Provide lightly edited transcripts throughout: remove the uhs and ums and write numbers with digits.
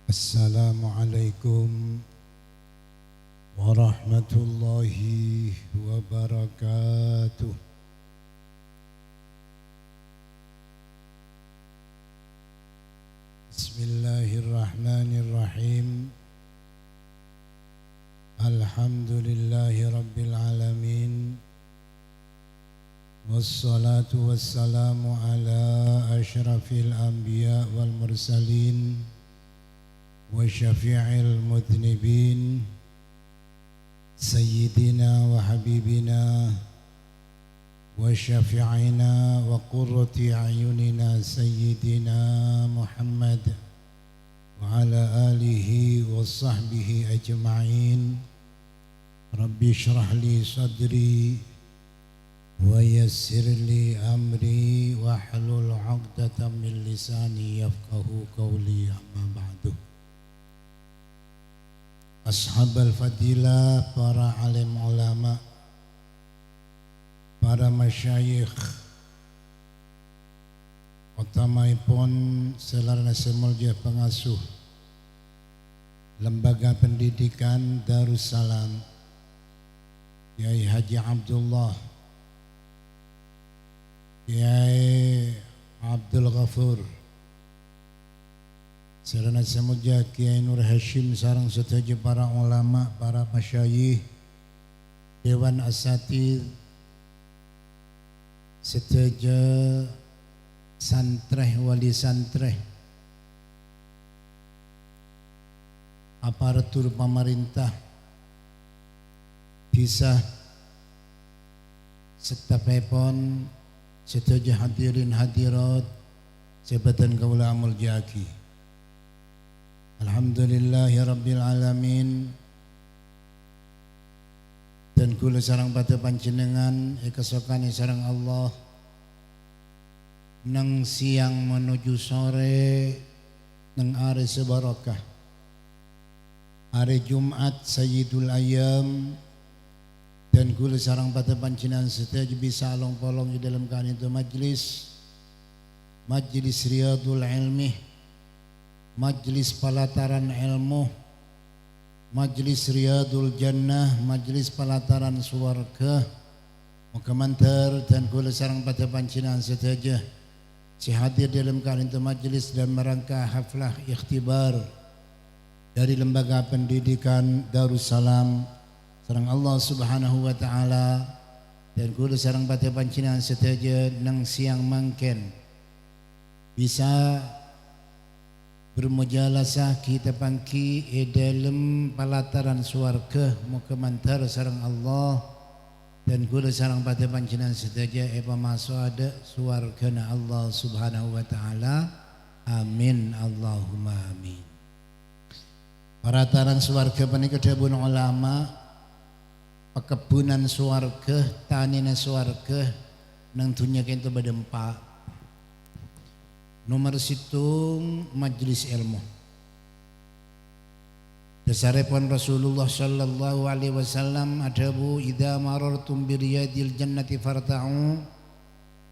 Assalamualaikum warahmatullahi wabarakatuh. Bismillahirrahmanirrahim. Alhamdulillahi rabbil alamin. Wassalatu wassalamu ala asyrafil anbiya wal mursalin wa syafi'il mudhnibin sayyidina wa habibina wa syafi'ina wa qurrati a'yunina sayyidina Muhammad wa ala alihi wa sahbihi ajma'in. Rabbi shrah li sadri wa yassir li amri wa hlul 'uqdatam min lisani yafqahu qawli, amma ba'du. Ashabal fadilah, para alim ulama, para masyayikh, utamaipun selarna semulja pengasuh Lembaga Pendidikan Darussalam Kiai Haji Abdullah, Kiai Abdul Ghafur, sarana samudja Kiai Nur Hashim sareng sedaya para ulama, para masyayikh, dewan asatidz, sedaya santreh wali santreh, aparatur pemerintah, bisa setapipun sedaya hadirin hadirat jabatan kaula amul jaki. Alhamdulillahi rabbil alamin. Dan kula sareng pada panjenengan ekasokane sareng Allah nang siang menuju sore nang are sebarokah, hari Jumat Sayyidul Ayyam. Dan kula sareng pada panjenengan sedaya bisa along-polong di dalam kan itu majlis Riyadul Ilmi, majlis pelataran ilmu, majlis Riyadul Jannah, majlis pelataran surga. Muka mantar dan kula sareng pada panjenengan sedaya si hadir dalam kan itu majlis dan merangka haflah ikhtibar dari Lembaga Pendidikan Darussalam sareng Allah Subhanahu wa taala. Dan kula sareng pada panjenengan sedaya nang siang mangken bisa bermujalasah kita pangki dalam pelataran swarga. Muka mantar sareng Allah dan kula sareng pada panjenengan sedaya masuk ada swargana Allah Subhanahu wa taala. Amin Allahumma amin. Pelataran swarga punika dawuh ulama, pekebunan swarga, tanina swarga nang dunya kento badempa. Nomor situng majlis ilmu. Dasaripun Rasulullah sallallahu alaihi wasallam adabu idza marartum bi riyadil jannati farta'u.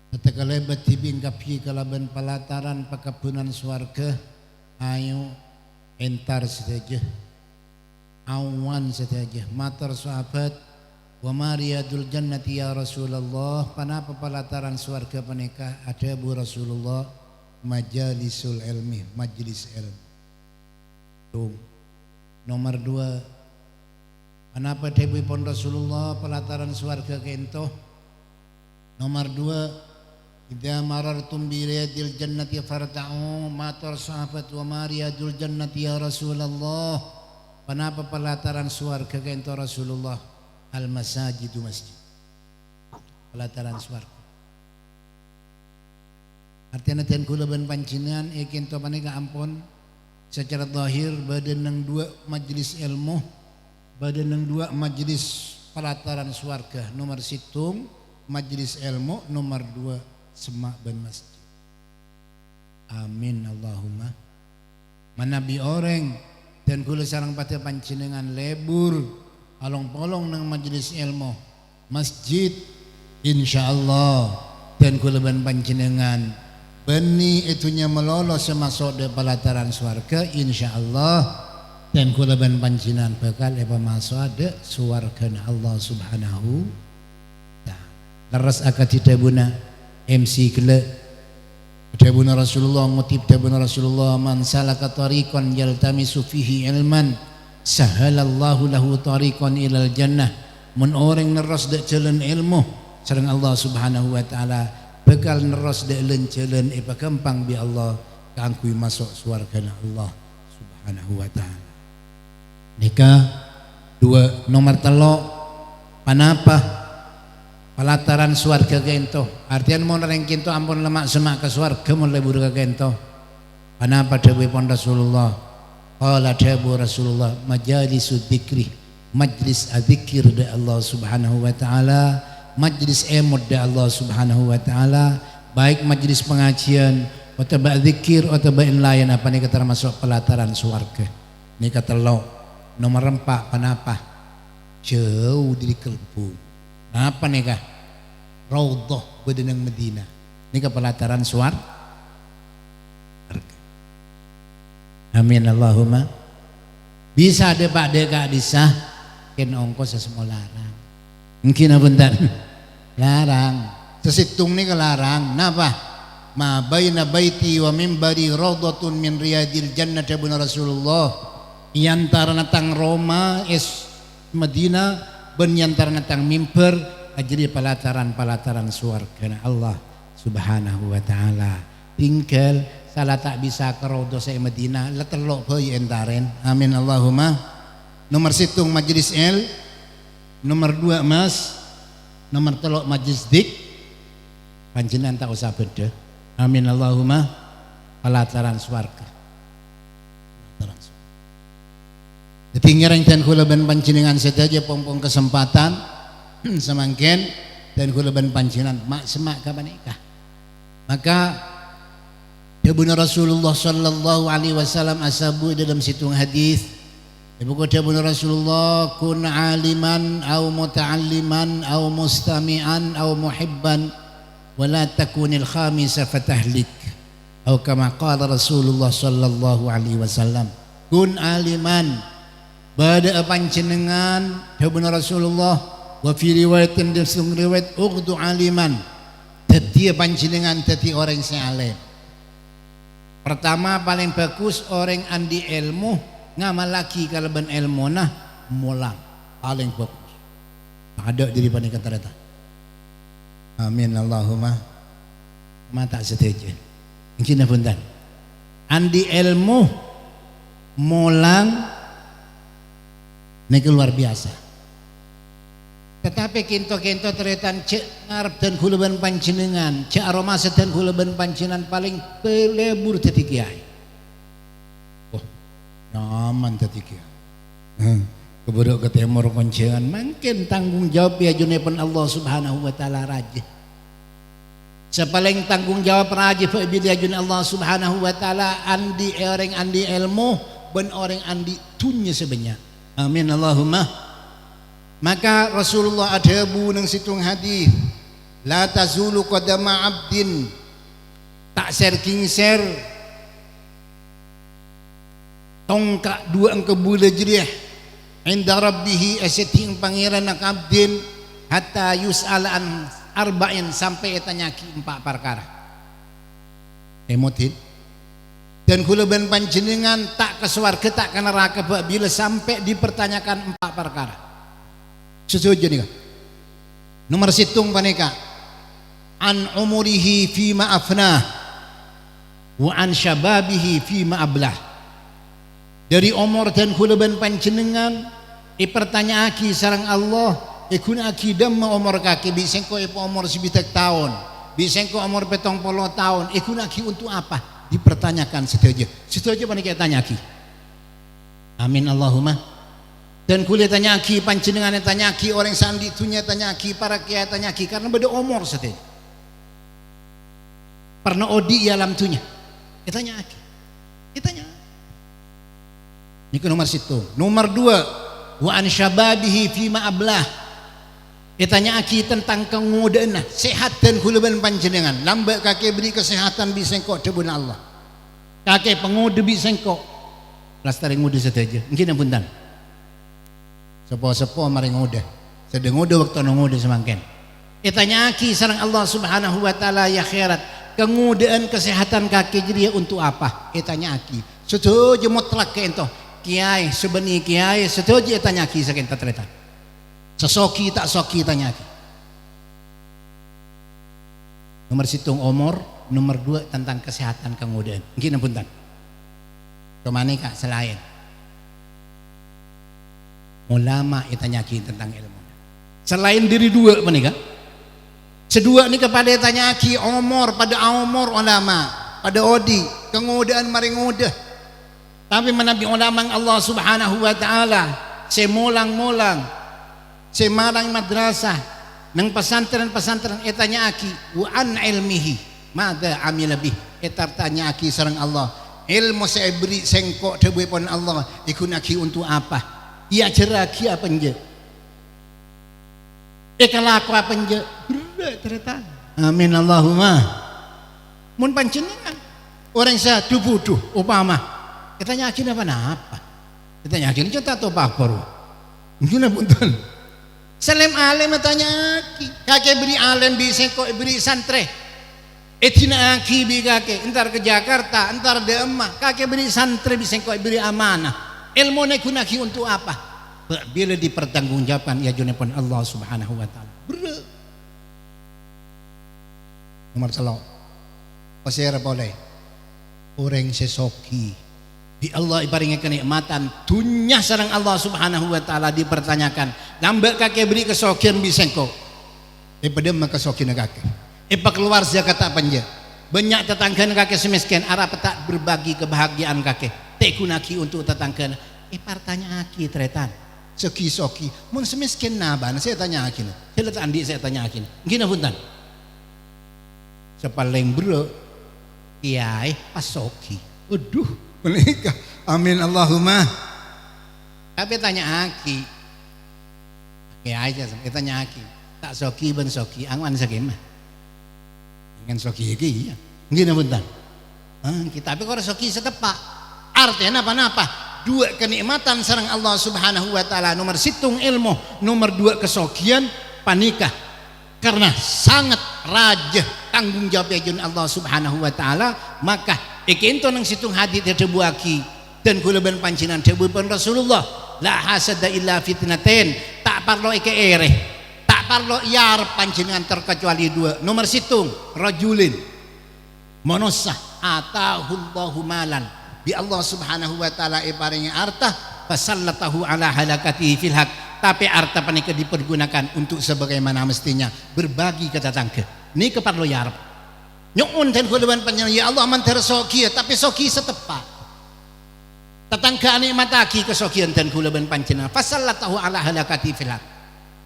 Ketika lebat dibingkapi kalaban pelataran pekebunan swarga, ayo entar saja, awan saja. Matar sahabat, wa mariyadul jannati ya Rasulullah, panapa pelataran swarga panika? Adabu Rasulullah, majalisul ilmi, majlis ilmu. Nomor 2, kenapa dawuhipun Rasulullah pelataran swarga kento? Nomor 2, idza marartum bi riyadil jannati farta'u. Matur sahabat, wa mariyadul jannati ya Rasulullah, kenapa pelataran swarga kento Rasulullah? Al masajidu, masjid, pelataran swarga. Artinya dan kula ban panjenengan kento panika ampun secara zahir badan nang 2 majlis ilmu, badan nang 2 majlis pelataran swarga. Nomor situng majlis ilmu, nomor 2 semak ban masjid. Amin Allahumma. Manabi orang dan kula sareng pada panjenengan lebur along-polong nang majlis ilmu masjid insyaallah. Dan kula ban panjenengan Beni itunya melolos masuk di pelataran swarga, insyaallah dan kula ben panjinan bakal masuk ada swarga Allah Subhanahu taala. Leres akad dibuna MC kele dibuna Rasulullah ngutip dibuna Rasulullah, man salaka tariqan yaltamisu fihi ilman sahalallahu lahu tariqan ilal jannah. Mun orang neras dak jalan ilmu sareng Allah Subhanahu wa taala bakal neras dak len jalan gampang bi Allah kangkui masuk swarga Allah Subhanahu wa taala. Nikah dua nomor telok panapa palataran swarga kento artian mun reng kento ampun lemak semak ke swarga mun lebur ke kento panapa dawuh pun Rasulullah qala dawuh Rasulullah majalisud dzikri majlis adzikir da Allah Subhanahu wa taala majlis emod da Allah Subhanahu wa taala baik majlis pengajian atau zikir atau lain apa nih termasuk pelataran swarga. Ini kata lo nomor 4 panapa jauh dari kelbu apa nih kah raudhah bedenang Medina ini ke pelataran swarga. Amin Allahumma. Bisa ada pak deka disah ken ongkos sesemua larang mungkin apunten larang sesitung nih kelarang napa ma baina baiti wa mimbari raudhatun min riyadil jannah tabuna Rasulullah yantara natang Roma Medina ben yantara natang mimbar ajri pelataran swarga Allah Subhanahu wa taala tinggal salah tak bisa ke raudhah saya Medina letelok bae entaren. Amin Allahumma. Nomor 1 majlis nomor 2 mas nomor 3 majlis dik panjenengan tak usah beda. Amin Allahumma. Pelataran swarga. Jadi ngereng dan kula ben panjenengan sedaja pompong kesempatan semangken dan kula ben panjenengan mak semak kapan nikah. Maka Ibnu Rasulullah sallallahu alaihi wasallam asabu dalam situng hadis Ibu kata Ibnu Rasulullah kun aliman au muta'alliman au mustami'an au muhibban wala takunil khamisa fatahlik atau kama qala Rasulullah sallallahu alaihi wasallam kun aliman bada panjenengan Ibnu Rasulullah wa fi riwayatin disung riwayat ughdu aliman dadi panjenengan dadi orang sing alim. Pertama paling bagus orang andi ilmu ngamal lagi kalau ben ilmu nah mulang paling bagus ada diri panik kata. Amin Allahumma. Mata setuju mungkin apunten andi ilmu mulang ini luar biasa. Tetapi kinto-kinto teretan cek ngarep dan kulaban panjenengan cek aroma dan kulaban panjenengan paling pelebur tadi kiai. Oh nyaman tadi kiai keburuk ke timur koncengan makin tanggung jawab ya junepun Allah Subhanahu wa taala raja sepaling tanggung jawab raja bila jun Allah Subhanahu wa taala andi orang andi ilmu ben orang andi tunya sebanyak. Amin Allahumma. Maka Rasulullah adabu nang situng hadis la tazulu qadama abdin tak ser tongkak dua angka bula jeriah inda rabbih aseting pangeran nak abdin hatta yus'ala an arba'in sampai tanyaki 4 perkara emotin dan kula ben panjenengan tak ke swarga tak ke neraka bila sampai dipertanyakan 4 perkara. Setuju nih. Nomor 1 panika an umurihi fima afnah wa an syababihi fima ablah. Dari umur dan kulaban panjenengan dipertanyaaki sareng Allah ikuna akidam umur kaki bisengko umur 7 tahun bisengko umur 70 tahun ikuna aki untuk apa dipertanyakan setuju panika tanyaki. Amin Allahumma. Dan kuliah tanyaki panjenengan tanyaki orang sandi tunya tanyaki para kiai tanyaki karena beda umur saja. Pernah odi alam tunya. Kita tanyaki. Ini ke nomor 1. Nomor 2 wa an syababihi fima ablah. Tanya aki tentang kemudahan sehat dan kulaban panjenengan. Lambat kakek beri kesehatan bisa kok debun Allah. Kakek penguda bisa kok. Lastari nguda saja. Mungkin punten. Sepo-sepo mari nguda. Sedang nguda waktu nguda semangken. Tanya aki sareng Allah Subhanahu wa taala ya khairat. Kemudaan kesehatan kakek jadi untuk apa? Tanya aki. Setuju mutlak ke ento. Kiai sebeni kiai setuju tanya aki saking tatreta. Sesoki tak soki tanya aki. Nomor situng umur, nomor 2 tentang kesehatan kemudaan. Mungkin punten. Kemana kak selain ulama tanya aki tentang ilmu. Selain diri 2 menikah. Sedua ini kepada tanya aki umur pada umur ulama pada odi kemudaan mari ngudah. Tapi menabi ulama Allah Subhanahu wa taala semulang-mulang semarang madrasah nang pesantren-pesantren tanya aki wa an ilmihi mada amil lebih tanya aki sareng Allah ilmu saya beri sengkok dewe pon Allah ikun aki untuk apa ia jeraki apa nje kelaku apa nje berat ternyata amin Allahumma mun panjenengan orang saya dubuduh upama tanya aki apa tanya aki cerita atau baru gimana punten Salam alim tanya aki kakek beri alim bisa kok beri santre tina aki bi kakek entar ke Jakarta entar de emak kakek beri santre bisa kok beri amanah ilmu ne kunaki untuk apa bila dipertanggungjawabkan ya junepon Allah Subhanahu wa taala berat nomor selo pasir boleh orang sesoki di Allah ibaringnya kenikmatan dunia sareng Allah Subhanahu wa taala dipertanyakan nambah kakek beri kesokian bisa kok pada maka kesokian kakek keluar zakat apa aja banyak tetangga kakek semiskin arah petak berbagi kebahagiaan kakek tekunaki untuk tetangga pertanyaan aki tretan soki mun semiskin naban saya tanya aki saya letak andi saya tanya aki gini punten sepaling bro kiai pasoki aduh menikah amin Allahumma tapi tanya aki aja tanya aki tak soki ben soki angwan sakimah dengan soki iki ya gini punten kita tapi kalau soki setepak artinya apa-apa 2 kenikmatan sareng Allah Subhanahu wa taala nomor situng ilmu nomor 2 kesokian panikah karena sangat raja tanggung jawab yajun Allah Subhanahu wa taala maka ikinto nang situng hadits terbuaki dan kulaban panjinan debupan Rasulullah la hasada illa fitnatin tak parlo ere tak parlo yar panjinan terkecuali 2 nomor situng rajulin manusia atahullahu malan bi Allah Subhanahu wa taala iparingi harta fasallatahu ala halakatihi fil haq tapi harta panika dipergunakan untuk sebagaimana mestinya berbagi ke tetangga ni keparlo yarab nyuun dan kulaban panjenengan ya Allah mantar soki tapi soki setepat tetangga nikmataki kesokian dan kulaban panjenengan fasallatahu ala halakati fil haq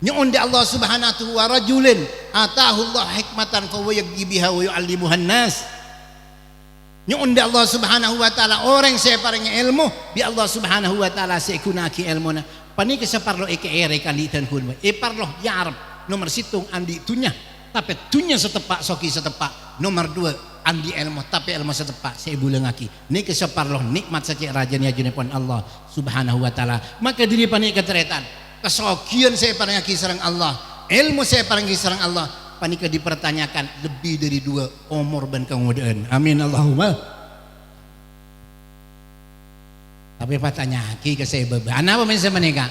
nyuun di Allah Subhanahu wa rajulin atahu Allah hikmatan fa yaghi biha wa yu'allimuhan nas nyuun di Allah Subhanahu wa taala orang saya paringi ilmu bi Allah Subhanahu wa taala sekunaki ilmuna paniki separlo ere kali dan kulma parlo yarab nomor situng andi tunya tapi tunya setepak soki setepak nomor 2 andi ilmu tapi ilmu setepak saya bulang aki niki separloh nikmat saja rajanya junepon Allah Subhanahu wa taala maka diri panik keteretan kesokian saya parangaki sareng Allah ilmu saya parangaki sareng Allah panika dipertanyakan lebih dari 2 umur dan kemudaan amin Allahumma tapi patanya aki ke saya beban apa mensa menika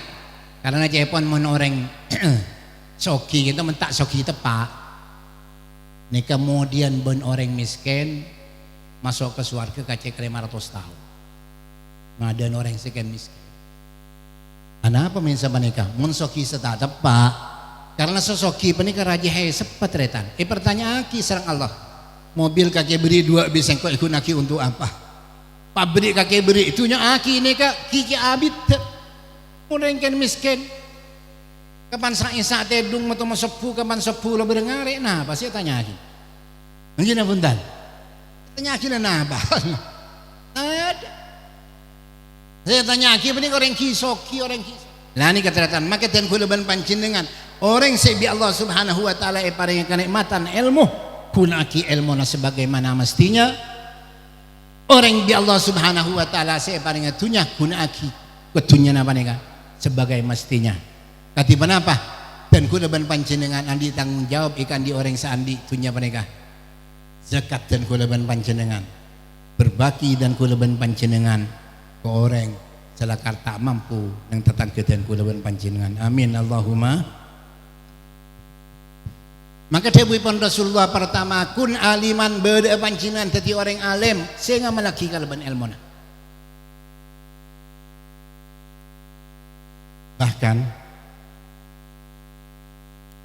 karena cepon mun orang soki kita mentak soki tepak ini kemudian ben orang miskin masuk ke surga kacek 500 tahun. Ngadan orang sekian miskin. Kenapa mensa menikah? Mun soki seta tepak. Karena sosoki penikah raja hai sepet retan. Pertanyaan aki sareng Allah. Mobil kakek beri 2 bisa kok ikut aki untuk apa? Pabrik kakek beri itunya aki ini kak kiki abid. Orang kan miskin. Kapan sa tedung atau sepuh kapan sepuh lo berengare nah pasti tanya lagi ngene punten tanya lagi nah apa ada saya tanya lagi bening orang kisoki lah ini keteratan maka dan kulaban panjenengan orang sebi Allah subhanahu wa ta'ala paring kenikmatan ilmu kunaki ilmu na sebagaimana mestinya. Orang bi Allah subhanahu wa ta'ala paring tunya kunaki ketunya na panika sebagai mestinya. Katiban apa? Dan kulaban panjenengan andi tanggung jawab ikan di orang seandi tunya panika zakat dan kulaban panjenengan berbagi dan kulaban panjenengan ke orang selakar tak mampu yang tetangga dan kulaban panjenengan. Amin Allahumma. Maka dawuhipun Rasulullah pertama kun aliman beda panjenengan dadi orang alim sehingga melaki kalaban ilmuna. Bahkan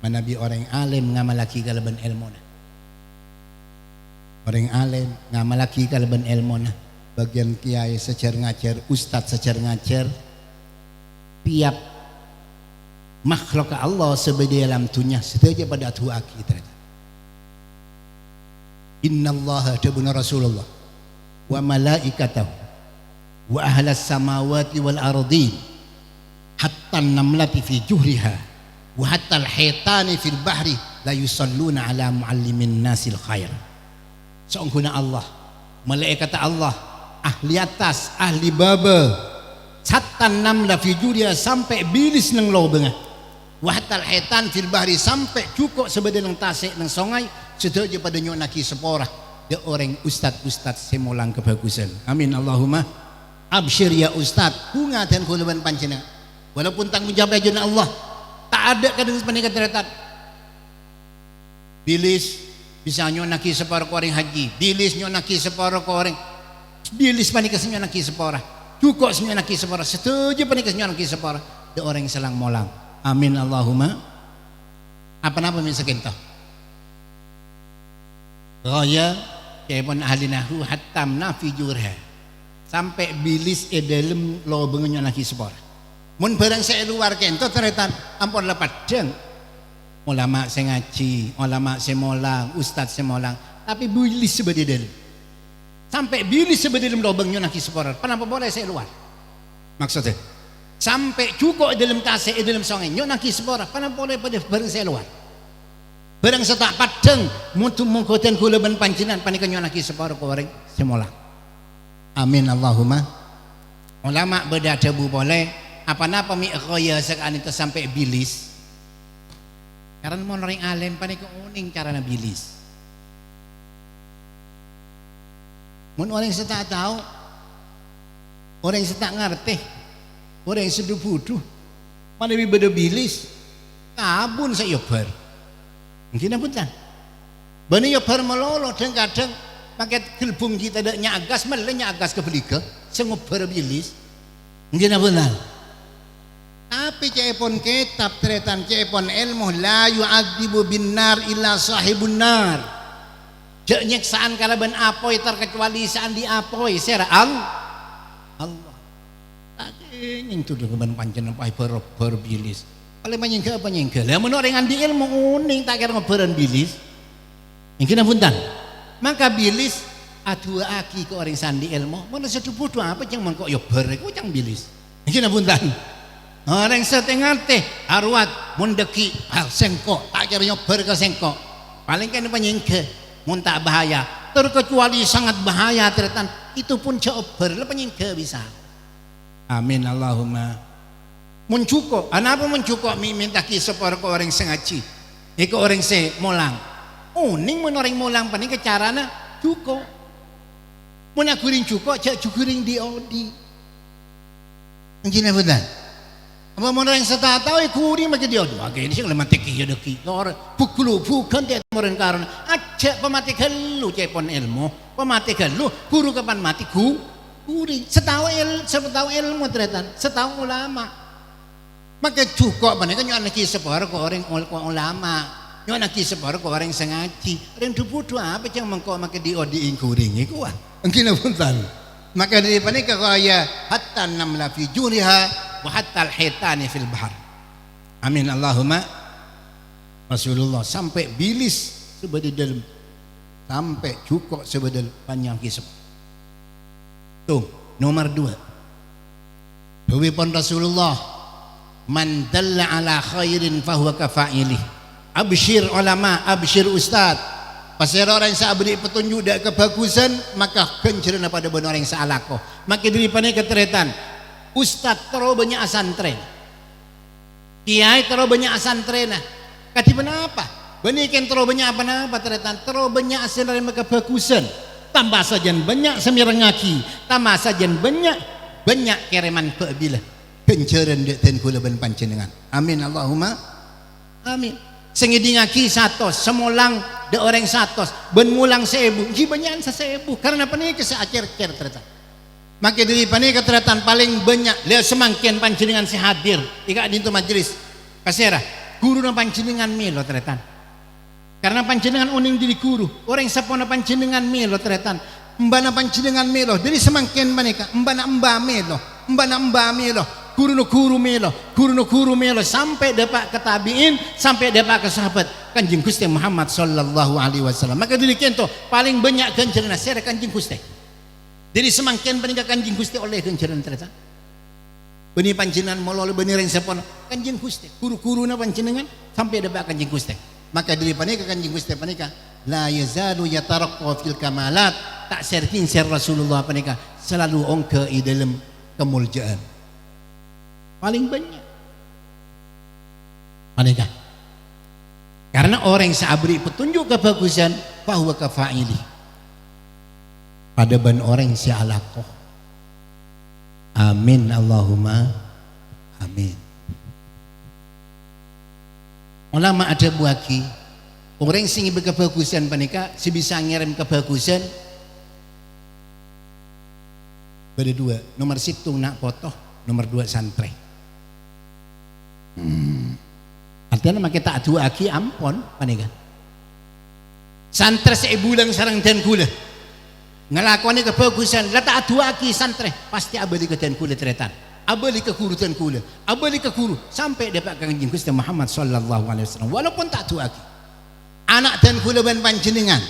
manabi orang alim ngamalaki kalaban ilmuna. Orang alim ngamalaki kalaban ilmuna. Bagian kiai sejar ngajar, ustadz sejar ngajar, tiap makhluk Allah sebagai dalam dunia setuju pada doa kita. Innallaha tabuna Rasulullah wa malaikatahu wa ahlas samawati wal ardin hatta namlati fi juhriha wa hatta al-hitani fil bahri la yusalluna ala muallimin nasil khair. Seungguna Allah, malaikat Allah, ahli atas, ahli baba, hatta namla fi juhriha sampai bilis nang lobengah. Wahtal hitan fil bahri sampai cukup sebagai nang tasik nang sungai setuju pada nyonaki sepora ya orang ustad semulang kebagusan. Amin Allahumma. Absyir ya ustad bunga dan kulaban panjenengan walaupun tanggung jawab aja Allah tak ada kadang sepanjang keteratan bilis bisa nyonaki sepora ke orang haji, bilis nyonaki sepora ke orang bilis panikas nyonaki sepora cukup nyonaki sepora setuju panikas nyonaki sepora ya orang selang molang. Amin Allahumma. Apa-apa misalkan toh raya kepon ahli nahu hatam nafi jurha sampai bilis dalam lobengnya lagi sepora mun barang saya luar kento teretan ampun lepat deng ulama saya ngaji ulama saya molang ustadz saya molang tapi bilis sebagai dalam sampai bilis sebagai dalam lobengnya lagi sepora kenapa boleh saya luar maksudnya sampai cukup dalam tasik dalam sungai nyonaki sepora pana boleh pada bareng saya luar bareng setak padeng mutu mengkoten kulaban panjenengan panika nyonaki sepora ke orang semola. Amin Allahumma. Ulama beda debu boleh apa-apa mi khoya sekan itu sampai bilis karena mau orang alim panika uning carana bilis mun orang setak tahu orang setak ngerti orang yang sedih bodoh mana beda bilis kabun saya yobar mungkin apa tak bani yobar melolo dan kadang pakai gelbung kita ada nyagas malah nyagas ke beliga sengobar bilis mungkin apa tak tapi cepon kitab teretan cepon ilmu la yu'adzibu bin nar illa sahibun nar jak nyeksaan kalaban apoi terkecuali saan di apoi sera Allah ingin tu dengan panjenengan pai berbilis. Paling menyingkir apa nyingkir. Lah mun orang andi ilmu uning tak kira ngobaran bilis. Mungkin apunten. Maka bilis adua aki ke orang sandi ilmu. Mun sedu bodoh apa yang mengkok yo ber iku cang bilis. Mungkin apunten. Orang setengah teh arwat mun deki sengkok tak kira nyobar ke sengkok. Paling kan penyingkir mun tak bahaya. Terkecuali sangat bahaya teretan itu pun cobar lah penyingkir bisa. Amin Allahumma. Mencukup, apa mencukup minta kisah ke orang sengaji, ke orang se molang. Uning mun orang molang paling ke carana cukup. Mun akuring cukup, cak cukuring di odi. Mungkin apa dah? Apa mun orang setah tahu kuring macam dia odi. Agak ini sih lemah teki ya deki. Orang pukulu bukan dia orang karena. Acak pemati kelu cepon ilmu, pemati kelu guru kapan mati kuring setahu ilmu ternyata setahu ulama maka cukup mana kan nyonya kisah ke orang ulama nyonya kisah ke orang sengaji orang bodoh apa yang mengkau maka diodiin kuring itu wah mungkin apunten maka dari panika kaya hatta namla fi juriha wa hatta al-hitani fil bahar. Amin Allahumma. Rasulullah sampai bilis sebagai dalam sampai cukup sebagai panjang kisah. Tuh nomor 2 Dawuhipun Rasulullah man dalla ala khairin fahuwa kafa'ilih. Absyir ulama, absyir ustaz. Pasal orang yang saya beri petunjuk dak kebagusan, maka kencerna pada benar orang yang saya lakoh. Maka daripada keteretan ustaz terlalu banyak santren, kiai terlalu banyak santren. Kati kenapa? Benikan terlalu banyak apa-apa teretan, terlalu banyak hasil dari kebagusan. Tambah saja banyak semirengaki, tambah saja banyak kereman pebila kenceran dek ten kula ben panjenengan. Amin Allahumma amin. Sengidingaki satos semulang de orang satos ben mulang 1000 ji banyak sa 1000 karena apa nih keseacer-cer teretan. Maka dari pani keteretan paling banyak lihat semakin panjenengan si hadir ika di majelis kasera guru na panjenengan milo teretan. Karena panjenengan uning diri guru orang sapona panjenengan milo teretan mbana panjenengan milo dari semakin mereka mbana mbah milo guru no guru melo sampai dapat ke tabiin sampai dapat ke sahabat Kanjeng Gusti Muhammad sallallahu alaihi wasallam. Maka diri kento paling banyak ganjaran sere Kanjeng Gusti. Jadi semakin banyak Kanjeng Gusti oleh ganjaran ternyata. Beni panjenengan molol beni ring sapon Kanjeng Gusti guru-guru na panjenengan sampai dapat Kanjeng Gusti. Maka diri panika Kanjeng Gusti panika la yazalu yataraqqa fil kamalat tak serkin ser Rasulullah panika selalu ongke di dalam kemuliaan. Paling banyak panika karena orang yang sabri petunjuk kebagusan fahuwa kafa'ili pada ban orang yang sialakoh. Amin Allahumma amin. Ulama ada buaki orang sing berkebagusan panika si bisa ngirim kebagusan beda dua, nomor situng nak foto, nomor 2 santre. Artinya maka tak dua aki ampon panika. Santre sebulan sarang dan kula ngelakoni kebagusan lah tak dua aki santre pasti abadi ke dan kula teretan abadi ke guru dan kula abadi ke guru sampai dapat Kanjeng Gusti Muhammad sallallahu alaihi wasallam walaupun tak dua aki anak dan kula ban panjenengan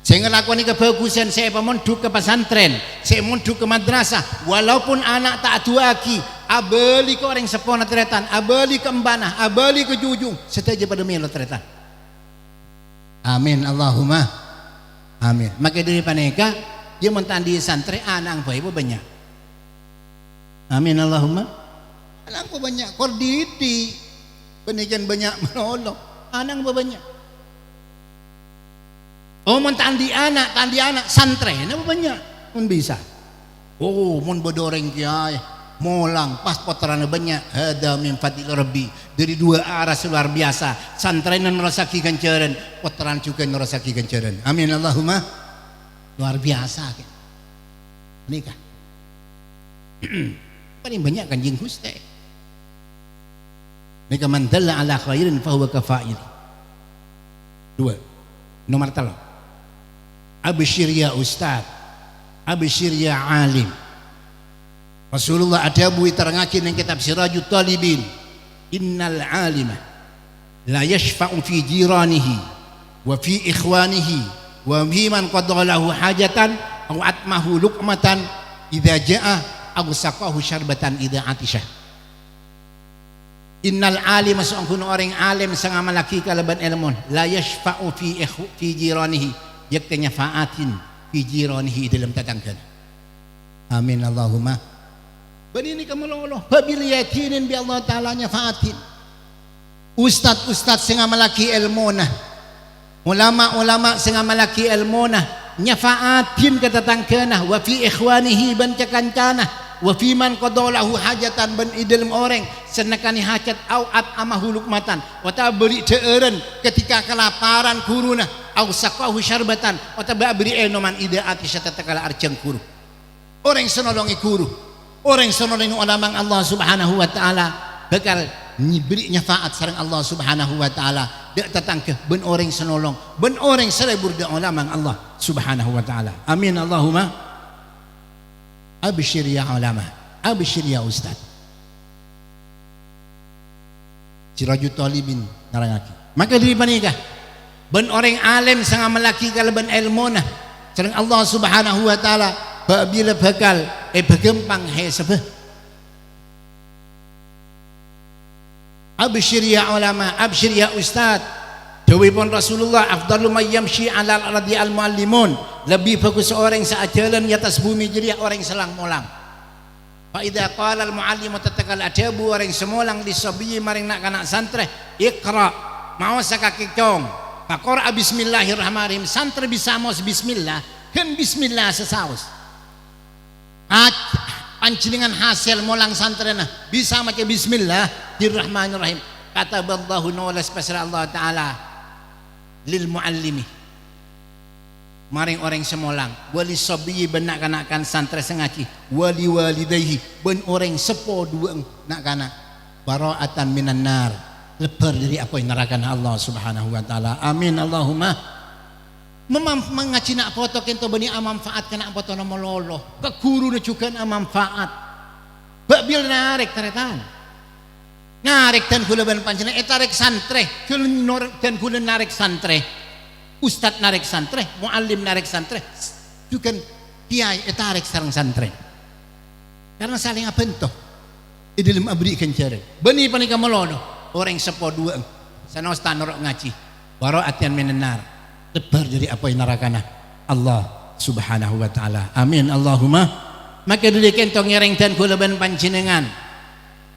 saya ngelakoni kebagusan saya pemonduk ke pesantren saya monduk ke madrasah walaupun anak tak dua aki abeli ke orang sepona teretan abeli ke embana abeli ke jujung setuju pada melo teretan. Amin Allahumma amin. Maka dari paneka dia mentandi santri anak bayi banyak. Amin Allahumma anak banyak korditi penikan banyak menolong anak banyak. Oh mentandi anak santri apa banyak pun bisa. Oh mun bodoreng kiai molang pas poteran banyak ada min fadil rabbi dari dua arah luar biasa santrenan merasaki ganjaran poteran juga merasaki ganjaran. Amin Allahumma luar biasa kan nikah paling banyak Kanjeng Gusti nikah man dalla ala khairin fahuwa kafa'il. 2 nomor 3 absyir ya ustaz absyir ya alim. Rasulullah ada bui terangakin yang kitab Sirajut Talibin innal alima la yashfa'u fi jiranihi wa fi ikhwanihi wa fi man qadha lahu hajatan aw atmahu luqmatan idza jaa aw saqahu syarbatan idza atisha. Innal alima sa'un orang alim sang amalaki kalaban ilmun la yashfa'u fi jiranihi yaktanya fa'atin fi jiranihi dalam tetangga. Amin Allahumma Bani kamu loloh babil yakinin bi Allah Ta'ala nyafaatin ustad-ustad sing amalaki ilmuna ulama-ulama sing amalaki ilmuna nyafaatin ketatangkana wa fi ikhwanihi ban cakancana wa fi man qadalahu hajatan ban idilm orang senekani hajat au at amahu lukmatan wa ta beri deureun ketika kelaparan guruna au saqahu syarbatan wa ta beri enoman ida atisya tatakala arjang guru orang senolongi guru orang sonoling ulama Allah Subhanahu wa taala bakal nyibri nyafaat sareng Allah Subhanahu wa taala dak tatangkeh ben orang senolong ben orang selebur da ulama Allah Subhanahu wa taala. Amin Allahumma absyir ya ulama absyir ya ustaz. Sirajut Talibin narangaki maka diri panikah ben orang alim sang amalaki kalaban ilmuna sareng Allah Subhanahu wa taala bila bakal bergempang he sebeh absyir ya ulama, absyir ya ustad. Dawuhipun Rasulullah, afdalu may yamshi 'alal ardi al muallimun, lebih bagus orang saat jalan di atas bumi jadi orang selang molang. Fa idza qala al muallimu tatakal adabu, orang semolang di sabiyi maring nak kanak santre, iqra mau sakake cong faqra bismillahirrahmanirrahim, santre bisa maos bismillah kan bismillah sesaus panjenengan hasil molang santrena bisa maca bismillahirrahmanirrahim. Kataballahu nulis pasra Allah taala lil muallimi maring orang semolang, wali sabiyi benak kanakan santre sengaji, wali walidayhi ben orang sepo dua nak kana, bara'atan minan nar, lebar dari apa yang neraka Allah subhanahu wa ta'ala. Amin Allahumma. Mengaji nak foto kento bani manfaat kena foto nama lolo ke guru juga na manfaat babil narik teretan narik dan gula ban panjang tarik santre dan gula narik santre, ustad narik santre, muallim narik santre, juga kiai tarik sarang santre karena saling abentoh di dalam abri kencare bani panika melono orang sepo dua sana ustad norok ngaji bara'atan minan nar, lebar dari apa yang nerakana Allah subhanahu wa ta'ala. Amin Allahumma. Maka dili kentong ngereng dan kulaban panjenengan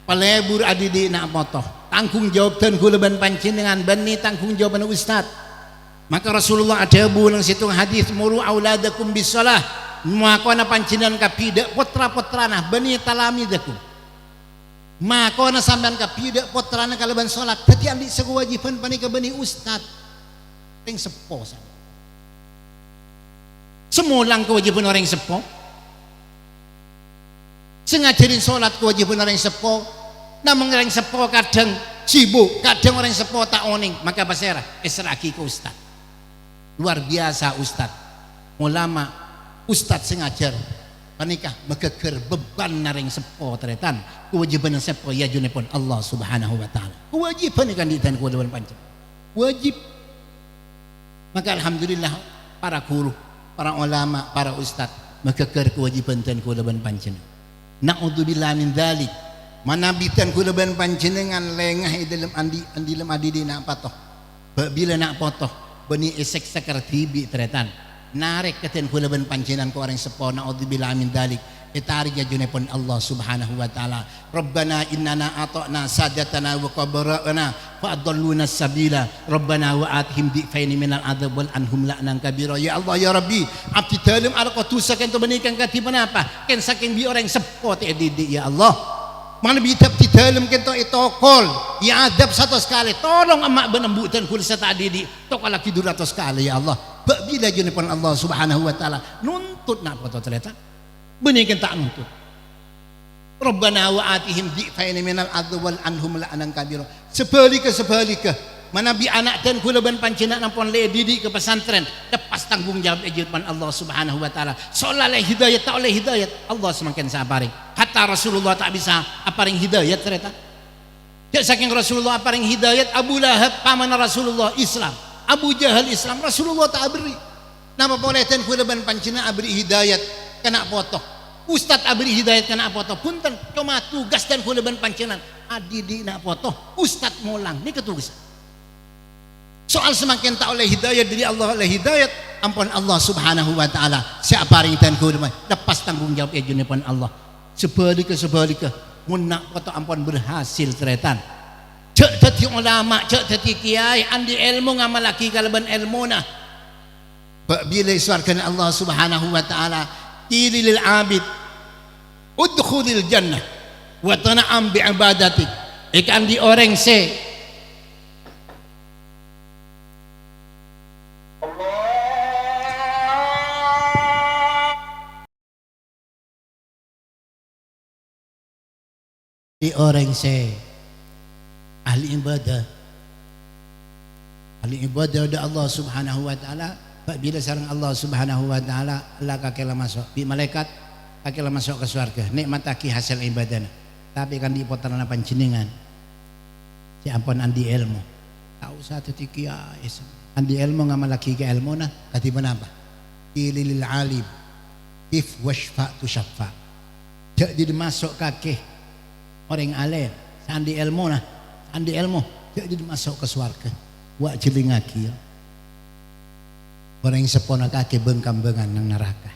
palebur adidi nak motoh tanggung jawab dan kulaban panjenengan bani tanggung jawab ustad. Maka Rasulullah ada bulang situng hadis muru auladakum bisalah, maka na panjenengan kapida putra-putrana bani talamidakum, maka na sampean kapida putrana kalaban salat dadi andi sekewajiban panika bani ustad yang sepo saja. Semulang kewajiban orang sepo, sengajarin sholat kewajiban orang sepo, namun orang sepo kadang sibuk, kadang orang sepo tak oning, maka pasera esraki ke ustad. Luar biasa ustad, ulama ustad sengajar panikah megeger beban naring sepo teretan kewajiban yang sepo ya junipun Allah subhanahu wa ta'ala, kewajiban ikan ditan kewajiban panjang wajib. Maka alhamdulillah para guru, para ulama, para ustad megeger kewajiban dan kewajiban panjenengan. Na'udzubillah min dzalik, manabitan kewajiban panjenengan lengah dalam dalam adidi nak patoh. Bila nak potoh bani esek sekar tibi teretan narik keten kewajiban panjenengan ke orang sepo. Na'udzubillah min dzalik, itarik junepun Allah subhanahu wa ta'ala. Rabbana innana ata'na sadatana wa qabara'ana fa'adalluna sabila Rabbana wa atihim di'faini minal adab wal anhum la'nan kabira. Ya Allah ya Rabbi, abdi dalam al-qatusa kento benikan katiban apa ken saking bi orang sepo te didik ya Allah, mana bi abdi dalam kento itokol ya adab satu sekali, tolong emak benembutan kul sata didik tok lagi 200 kali ya Allah. Bila junepun Allah subhanahu wa ta'ala nuntut nak foto terletak benikan tak nuntut. Rabbana wa atihim di'faini minal adab wal anhum la'nan kabira. Sebalika manabi anak dan kulaban panjenengan nampun le didik ke pesantren lepas tanggung jawab ejepan Allah subhanahu wa ta'ala. Seolah oleh hidayat tak oleh hidayat Allah semakin sabaring. Hatta Rasulullah tak bisa aparing hidayat ternyata. Ya saking Rasulullah aparing hidayat, Abu Lahab paman Rasulullah Islam, Abu Jahal Islam, Rasulullah tak beri. Nama boleh dan kulaban panjenengan abri hidayat kena foto. Ustad abri hidayat kena foto. Punten cuma tugas dan kulaban panjenengan adidi nak foto. Ustad molang ni ketugas. Soal semakin tak oleh hidayat dari Allah oleh hidayat ampun Allah subhanahu wa ta'ala siapa ring dan kulaban lepas tanggung jawab ejunipun Allah. Sebalika mun nak foto ampun berhasil teretan. Cek dadi ulama, cek dadi kiai andi ilmu ngamalaki kalaban ilmuna. Bila iswarkan Allah subhanahu wa ta'ala qilil abid udkhulil jannah wa tana'am bi ibadatik, ikan di orang se di orang se ahli ibadah ada Allah subhanahu wa ta'ala. Bila sarang Allah subhanahu wa ta'ala Allah kakela masuk di malaikat kakela masuk ke surga nikmataki hasil ibadah tapi kan di potaran panjenengan si ampun andi ilmu tahu satu tikia andi ilmu ngamalaki ke ilmu na katiban apa ilil alim if washfa tu syafa jadi masuk kakek orang alim andi ilmu na andi ilmu jadi masuk ke swarga wa jelingaki orang sepona kaki bengkam-bengan nang neraka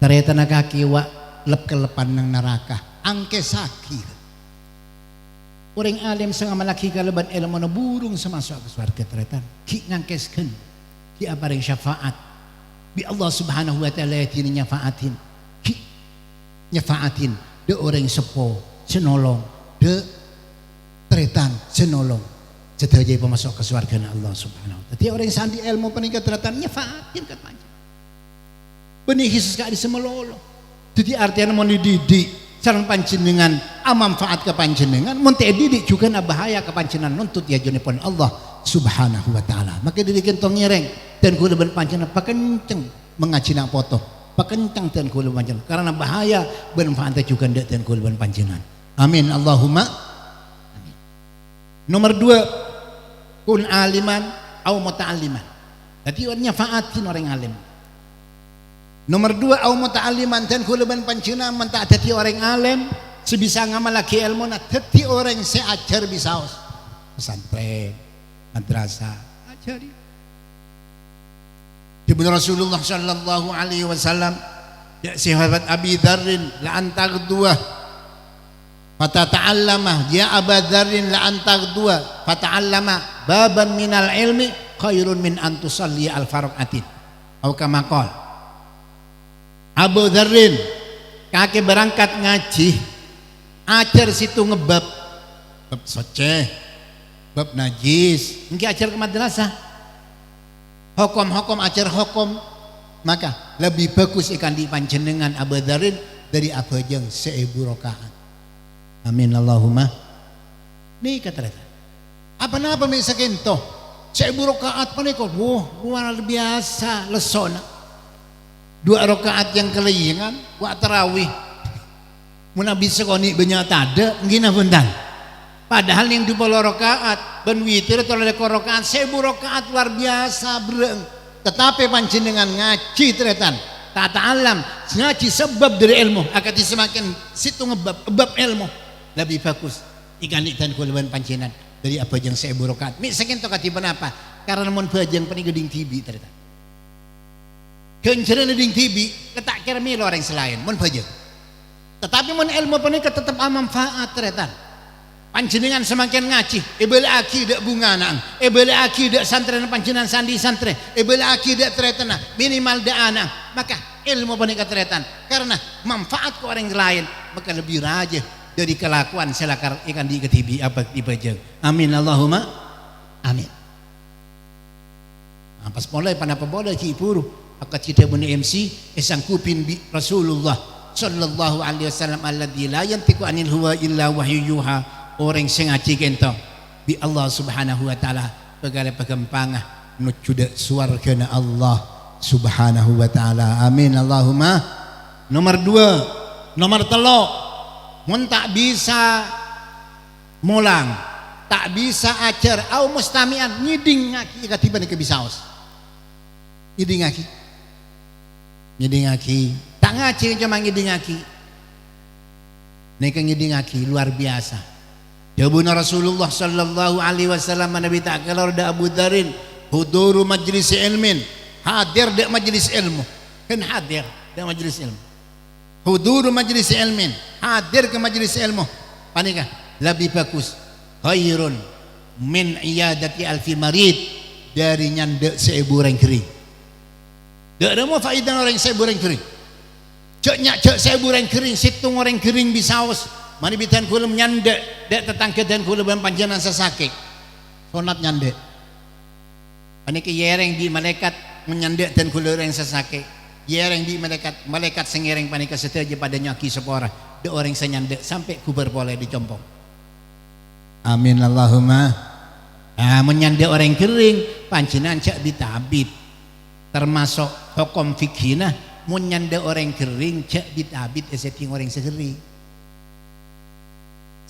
ternyata kaki wa lep-kelepan nang neraka angke sakit orang alim setengah malaki kaleban ilmu na burung semasuk ke swarga ternyata ki ngangkeskeun ki apareng syafaat bi Allah subhanahu wa ta'ala yatini nyafaatin ki nyafaatin de orang sepo senolong de tretan senolong sedaya pemasuk ke surga Allah subhanahu wa ta'ala. Tadi orang sandi ilmu peningkat tretan nyafaatin kat panjang benih Yesus ka di semelolo jadi artinya mau dididik sareng panjenengan amanfaat ke panjenengan mun teu didik juga na bahaya ke panjenengan nuntut ya junipun Allah subhanahu wa ta'ala maka didikin tong ngereng dan kula ben panjenengan pakenceng mengaji nak foto pakenceng dan kula panjenengan karena bahaya bermanfaat juga ndak dan kula ben panjenengan amin Allahumma amin. Nomor 2 kun aliman au muta'alliman jadi orangnya faatin orang alim. Nomor 2 au muta'alliman dan kula ben panjenengan mentak dadi orang alim sebisa ngamalake ilmu na dadi orang seajar bisaos pesantren madrasah ajari Ibnu Rasulullah sallallahu alaihi wasallam ya sahabat Abi Dzarrin la antaghdua fatata'allama ya Abu Dzarrin la antaghdua fata'allama baban minal ilmi khairun min an tusalli al farqatin atau kama qala Abu Dzarrin kaki berangkat ngaji ajar situ ngebab bab soceh bab najis engke ajar ke madrasah hukum-hukum ajar hukum maka lebih bagus ikan di panjenengan Abu Dzarrin dari abajeng 1000 rakaat amin Allahumma nih kata apa-apa misalkan toh 1000 rakaat menika luar biasa lesona 2 rakaat yang kelayangan wa tarawih mun bisa koni banyak tada ngina punten padahal yang 20 rakaat ben witir atau ada rakaat 1000 rakaat luar biasa bereng tetapi panjenengan ngaji tretan tata alam ngaji sebab dari ilmu akan semakin situ ngebab ilmu lebih bagus ikan dan kulaban panjenengan dari apa yang 1000 rakaat misalkan to katiban apa karena mun bajang pani geding tibi tretan kenceran geding tibi ketak kira milo orang selain mun bajang tetapi mun ilmu pani tetap manfaat tretan panjenengan semakin ngaji ebel aki dak bunga nang ebel aki dak santren panjenengan sandi santre ebel aki dak tretena minimal dak anak maka ilmu panika tretan karena manfaat ke orang lain maka lebih raja dari kelakuan selakar ikan di ketibi apa dibajeng amin Allahumma amin pas mulai panapa boleh ki puru akat cita bani MC esang kupin bi Rasulullah sallallahu alaihi wasallam alladzi la yantiqu anil huwa illa wahyu yuha orang sing ngaji kento bi Allah subhanahu wa ta'ala pegala pegempangah nuju dak swargana Allah subhanahu wa ta'ala amin Allahumma nomor 2 nomor 3 mun tak bisa mulang tak bisa ajar au mustamian ngiding ngaki katiban ke bisaos ngiding ngaki tak ngaji cuma ngiding ngaki nek ngiding ngaki luar biasa Jabuna Rasulullah sallallahu alaihi wasallam Nabi tak kelar da Abu Dzarrin huduru majlis ilmin hadir da majlis ilmu kan hadir da majlis ilmu huduru majlis ilmin hadir ke majlis ilmu panika lebih bagus khairun min iyadati alfi marid dari nyandek 1000 orang kering dak ada mau faedah orang 1000 orang kering cek nyak cek 1000 orang kering situng orang kering bisaos mani bitan kula nyandek dek tetangga dan kula ban panjenengan sesakit sonat nyandek paniki yereng di malaikat menyandek dan kula orang sesakit yereng di malaikat sing yereng panika sedaja pada nyaki sepora de orang senyandek sampai kubar boleh dicompong amin Allahumma menyandek orang kering panjenengan cak ditabib termasuk hukum fikihna menyandek orang kering cak ditabib eseting orang segering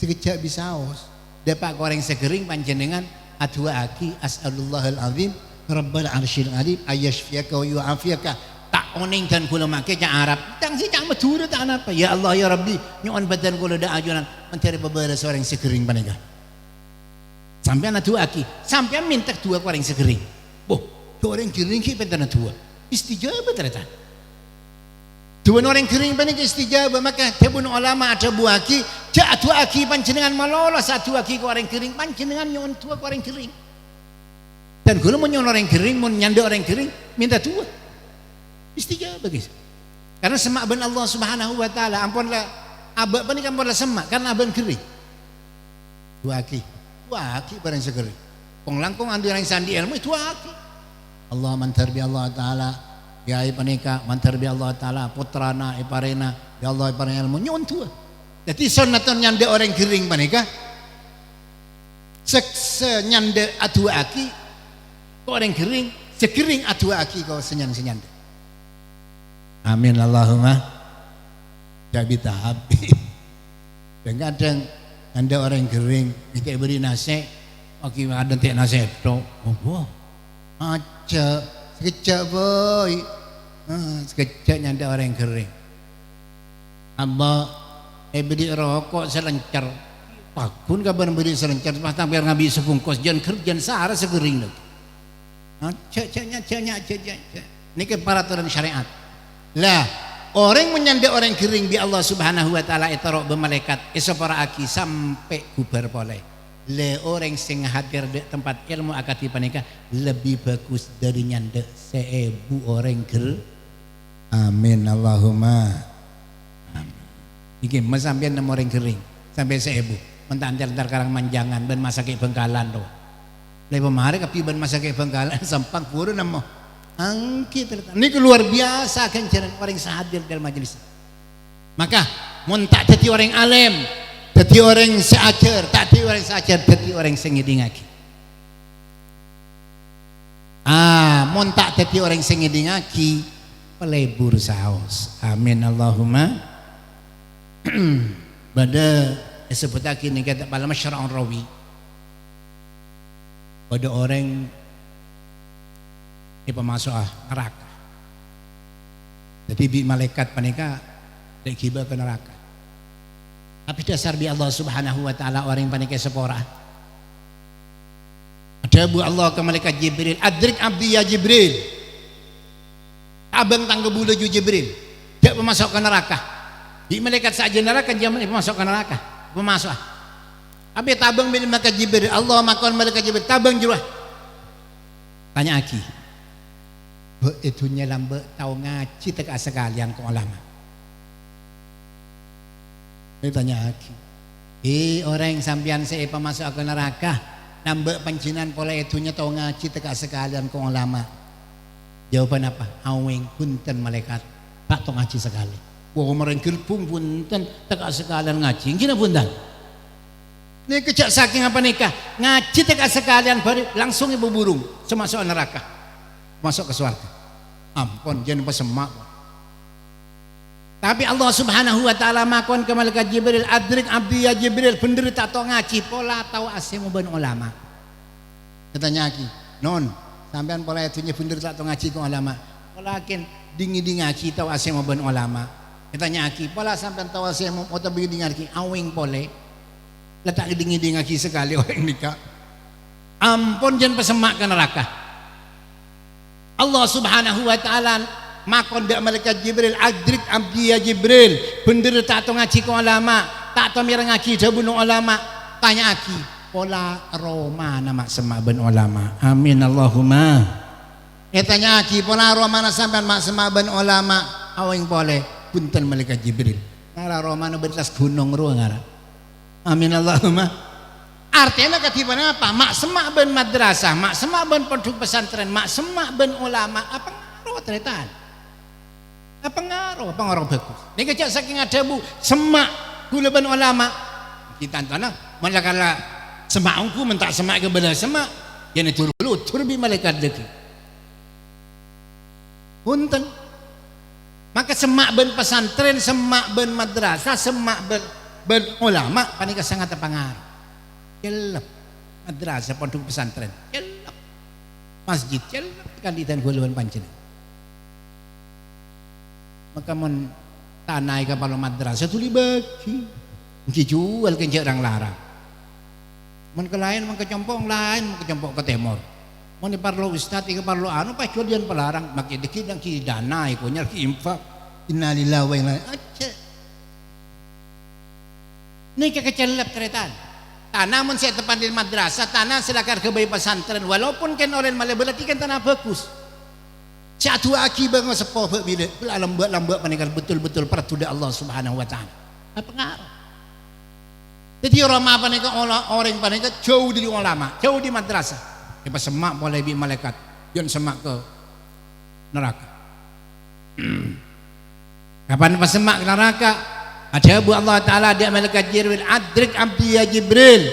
sekejap bisaos dapat goreng segering panjenengan adwa aki as'alullahal azim rabbal arsyil alim ayashfiyaka wa yu'afiyaka tak oning dan kula make cak Arab tang si cak Madura tak apa ya Allah ya Rabbi nyuan badan kula da ajunan mencari beberapa seorang segering panika Sampean dua aki, sampean minta dua orang segering. Boh, dua orang kering ki pentana dua. Istijabah ternyata. Dua orang kering panik istijabah, maka tebun ulama ada dua aki, jak dua aki panjenengan malolos satu aki ke orang kering, panjenengan nyon dua ke orang kering. Dan kalau mau nyon orang kering, mau nyanda orang kering, minta dua. Istijabah guys. Karena semak ben Allah Subhanahu wa taala, ampunlah abak panik ampunlah semak karena aban kering. Dua aki. Dua aki barang segeri. Pong langkung andi orang sandi ilmu itu aki. Allah mantar bi Allah taala yai panika mantar bi Allah taala putrana iparena ya Allah ipareng ilmu nyon tua. Jadi sunnaton nyande orang kering panika senyande atu aki ko orang kering sekering atu aki ko senyande. Amin Allahumma jadi tahap. Kadang anda orang kering, kita beri nasi, oke ada tak nasi itu, oh, aja, sekejap boy, sekejapnya anda orang kering. Abah, beri rokok selencar, pakun kabar beri selencar, pas tampil ngabi sebungkus, jangan kerjaan sehara segering lagi. Aja. Ini keparaturan syariat. Lah. Orang menyanda orang kering bi Allah Subhanahu wa taala etarok be malaikat esopara aki sampai kubar boleh. Le orang sing hadir di tempat ilmu akati panika lebih bagus dari nyanda 1000 orang ker. Amin Allahumma. Amin. Iki mas sampean nemu orang kering sampai 1000. Mentantar karang manjangan ben masake Bengkalan do. Le pemare kapi ben masake Bengkalan sampang purun nemu. Angkit ini luar biasa kencaran orang sahadir dalam majelis. Maka mun tak jadi orang alim, jadi orang seajar, tak jadi orang seajar, jadi orang sengidingaki. Mun tak jadi orang sengidingaki, pelebur saus. Amin Allahumma. Pada sebut lagi ni kata pada masyarakat rawi. Pada orang pemasuk neraka. Jadi bi malaikat panika dek kiba ke neraka. Tapi dasar bi Allah Subhanahu wa taala orang panika sepora. Ada bu Allah ke malaikat Jibril, adrik abdi ya Jibril. Abang tangga bulu ju Jibril. Dia pemasuk ke neraka. Bi malaikat saja neraka dia pemasuk ke neraka. Pemasuk. Abi tabang bin malaikat Jibril, Allah makon malaikat Jibril tabang jurah. Tanya aki. Itu lambe tahu ngaji tak sekalian ke ulama. Dia tanya lagi. Orang yang sampian saya masuk ke neraka, nambah pancinan pola itunya tahu ngaji tak sekalian ke ulama. Jawaban apa? Aweng punten malaikat. Tak tahu ngaji sekali. Wah merengkil pun punten tak sekalian ngaji. Gimana punten? Ini kecak saking apa nikah? Ngaji tak sekalian baru langsung ibu burung semasuk neraka. Masuk ke surga. Ampun jangan pesemak. Tapi Allah Subhanahu wa taala makon ke malaikat Jibril, adrik abdi ya Jibril, bener tak tahu ngaji pola tahu asemu ben ulama. Katanya aki, non, sampean pola itunya bener tak tahu ngaji ke ulama. Pola akin dingi ngaji tahu asemu ben ulama. Katanya aki, pola sampean tahu asemu atau begini ngaji awing pole. Letak dingi ngaji sekali orang nikah. Ampun jangan pesemak ke neraka. Allah Subhanahu wa taala makon dak malaikat Jibril, adrik abdi ya Jibril, bener tak tahu ngaji ke ulama, tak tahu mirang ngaji dabun ulama. Tanya aki, pola Roma nama semak ben ulama. Amin Allahumma. Tanya aki, pola Roma na sampean mak semak ben ulama, awing boleh punten malaikat Jibril. Ngara Roma na bertas gunung ro ngara. Amin Allahumma. Artinya ketiban apa? Mak semak ben madrasah, mak semak ben pondok pesantren, mak semak ben ulama. Apa ngaruh ternyata? Apa ngaruh bagus? Ini kecak saking ada bu semak gula ben ulama. Kita tanah malah kala semak ungku mentak semak ke bela semak. Yang itu dulu turbi malaikat deki. Punten. Maka semak ben pesantren, semak ben madrasah, semak ben ulama panika sangat pengaruh. Kelap madrasah pondok pesantren kelap masjid kelap kandidan guluan pancen maka mon tanai kapal madrasah tu dibagi jual ke orang larang mun ke lain mun ke compong lain mun ke compong ke timur mun parlo ustad iki parlo anu pas dian pelarang maki dikit dan ki dana iku nya ki infak innalillahi wa inna ilaihi ini kekecelap teretan tanah mun saya tepan di madrasah tanah silakan ke bayi pesantren walaupun kan orang malah berarti kan tanah bagus satu akibat sepoh bila lambat panikar betul-betul pertuda Allah Subhanahu wa taala apa pengaruh jadi orang apa nih orang panik jauh dari ulama jauh di madrasah dia semak boleh bi malaikat yang semak ke neraka kapan pas semak ke neraka ada bu Allah taala dia malaikat Jibril adrik abdi ya Jibril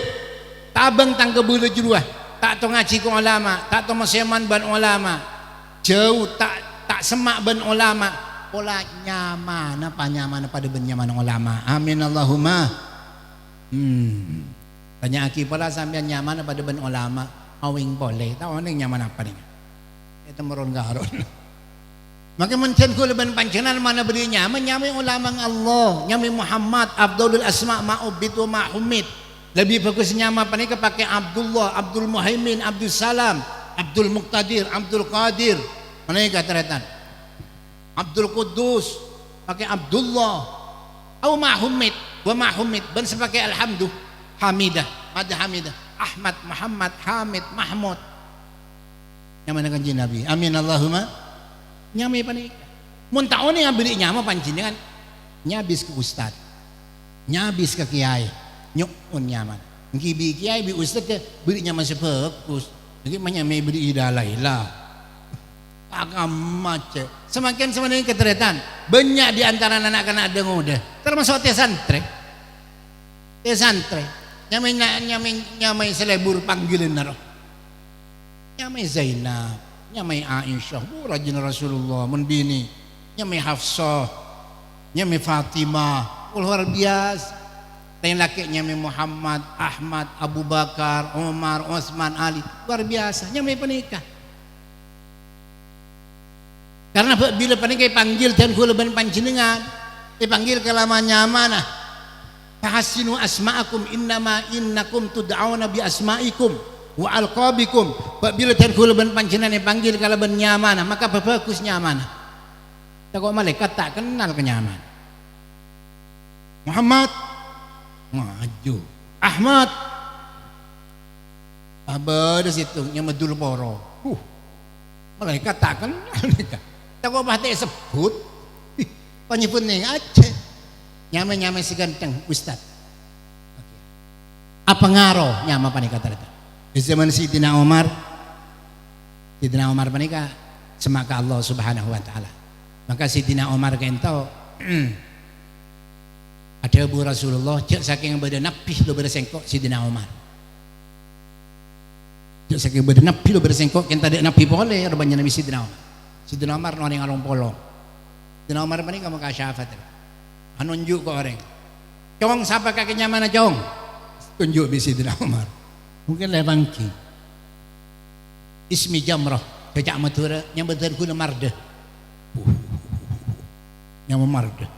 tabang tang kebulu juruah tak to ngaji ke ulama tak to maseman ban ulama jauh tak semak ban ulama pola nyaman pada ben nyaman ulama amin Allahumma tanya aki pola sampean nyaman pada ben ulama awing boleh tahu ning nyaman apa nih itu meron garon maka mencen kula ben pancenan mana beri nyaman ulama Allah nyaman Muhammad Abdul Asma ma'ubid wa ma'humid lebih bagus nyaman apa nih pakai Abdullah Abdul Muhaimin Abdul Salam Abdul Muqtadir Abdul Qadir mana yang kata Abdul Quddus pakai Abdullah atau Mahumid wa Mahumid ban sebagai Alhamdulillah Hamidah Mada Hamidah Ahmad Muhammad Hamid Mahmud nyaman dengan Nabi amin Allahumma nyamai panik mun taon yang beli nyama panjenengan nyabis ke ustad nyabis ke kiai nyukun nyaman ngibi kiai bi ustad ke beli nyama sepekus jadi menyamai beli idalailah agak macet semakin semakin keteretan banyak di antara anak-anak ada muda termasuk teh santri nyamai selebur panggilan naro nyamai Zainab nyamai Aisyah rajin Rasulullah menbini nyamai Hafsah nyamai Fatimah luar biasa lain laki nyamai Muhammad Ahmad Abu Bakar Umar Utsman Ali luar biasa nyamai penikah karena bila panikai panggil dan kula ban panjenengan dipanggil kelamanya mana fahasinu asma'akum innama innakum tud'auna bi asma'ikum wa alqabikum bila dan kula ban panjenengan dipanggil kalau ban nyaman maka bagus nyaman tak kok malaikat tak kenal kenyaman Muhammad maju Ahmad abad situ nya medul poro malaikat tak kenal tak kok bahasa sebut penyebut nih aja nyama seganteng ustad apa ngaruh nyama panika ternyata di zaman Sidina Umar panika semaka Allah Subhanahu wa taala maka Sidina Umar kento ada Abu Rasulullah cek saking badan nabi lo bersengkok Sidina Umar cek saking badan nabi lo bersengkok kenta ada nabi boleh rupanya Nabi Sidina Umar noning along polo Sidina Umar ini kamu kasyafat anunjuk ke orang cong siapa kakinya mana cong tunjuk di Sidina Umar mungkin lebangki ismi jamrah cecak matura yang betul guna mardah yang memardah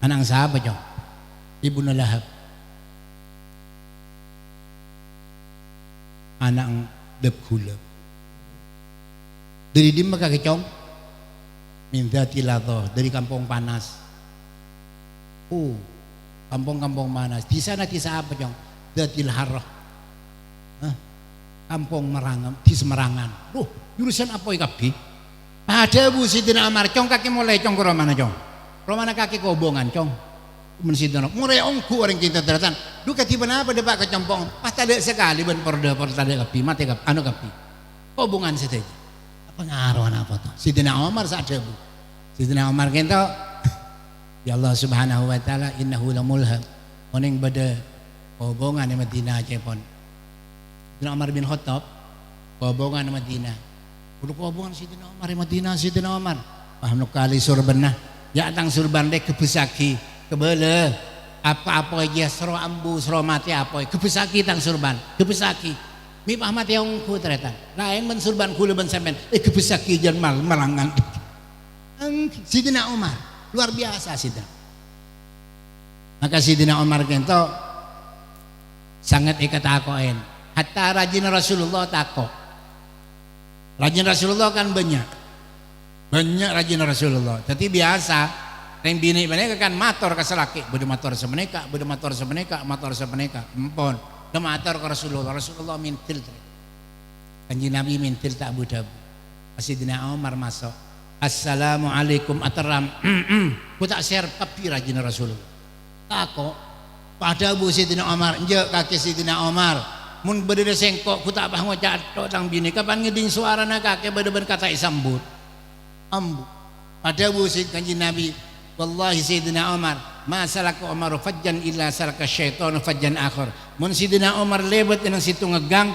anak siapa cong Ibnu Lahab anak Debkhulab dari di Mekah kecong minta tilato dari kampung panas kampung-kampung panas di sana apa cong Datil Harrah kampung Merangam di Semerangan jurusan apa ikabi ada Bu Sidina Umar cong kaki mulai cong ke mana cong mana kaki kobongan cong men Sidina mulai ongku orang kita teratan duka tiba apa depak kecampong pas ada sekali ben porda kapi mati kapi anu kapi kobongan saja pengaruh apa tuh Sidina Umar saja Bu Sidina Umar kento ya Allah Subhanahu wa taala innahu lamulham oning bade kobongan di Madinah cepon Sidina Umar bin Khattab kobongan di Madinah kudu kobongan Sidina Umar di Madinah Sidina Umar paham kali surban ya tang surban dek kebesaki kebele apa-apa aja sero ambu sero mati apa kebesaki tang surban kebesaki mi pahmat yang ku ternyata lain mensurban kula ben sampean kebesaki jan malangan Sidina Umar luar biasa Sidina maka Sidina Umar kento sangat ikatakoen hatta rajin Rasulullah takok. Rajin Rasulullah kan banyak rajin Rasulullah. Tapi biasa yang bini mereka kan mator ke selaki, beda mator semeneka, mator semeneka, empon, dah mator ke Rasulullah mintil. Kanjeng Nabi mintil tak abu-abu. Sayyidina Umar masuk. Assalamualaikum ataram. Ku tak share papi rajin Rasulullah. Takok pada Abu Sayyidina Umar, njek kaki Sayyidina Umar. Mun berdiri sengkok ku tak bah ngocak tok tang bini kapan ngeding suarana kaki beda-beda kata isambut. Ambu. Pada Abu Sayyidina Kanjeng Nabi, wallahi Sayyidina Umar, ma salaka Umar fajjan illa salaka syaitanu fajjan akhar. Mun Sayyidina Umar lebet nang situ ngegang,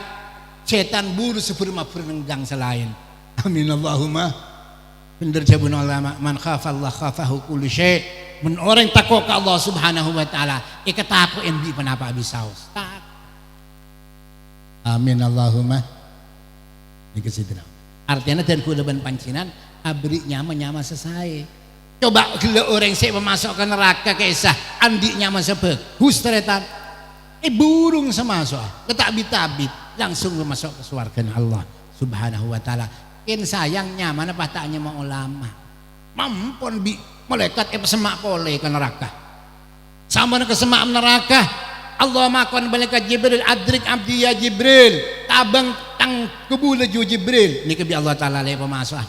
setan buru sepurma-pur ngegang selain. Amin Allahumma. Bener jabun ulama, man khafa Allah khafahu kullu syai'. Mun orang takut ke Allah Subhanahu wa taala, ikataku endi penapa bisaos. Tak. Amin Allahumma. Niki Sayyidina. Artinya dan kuleban pancinan abri nyama selesai. Coba gila orang saya memasuk ke neraka kisah andi nyaman sebeg hustretan burung semasuk ketabit-tabit langsung masuk ke surga Allah Subhanahu wa taala. Ken sayang nyaman apa taknya mau ulama mampun bi malaikat semak pole ke neraka sama ke semak neraka Allah makon malaikat Jibril adrik abdi ya Jibril tabang tang kebule ju Jibril niki bi Allah taala le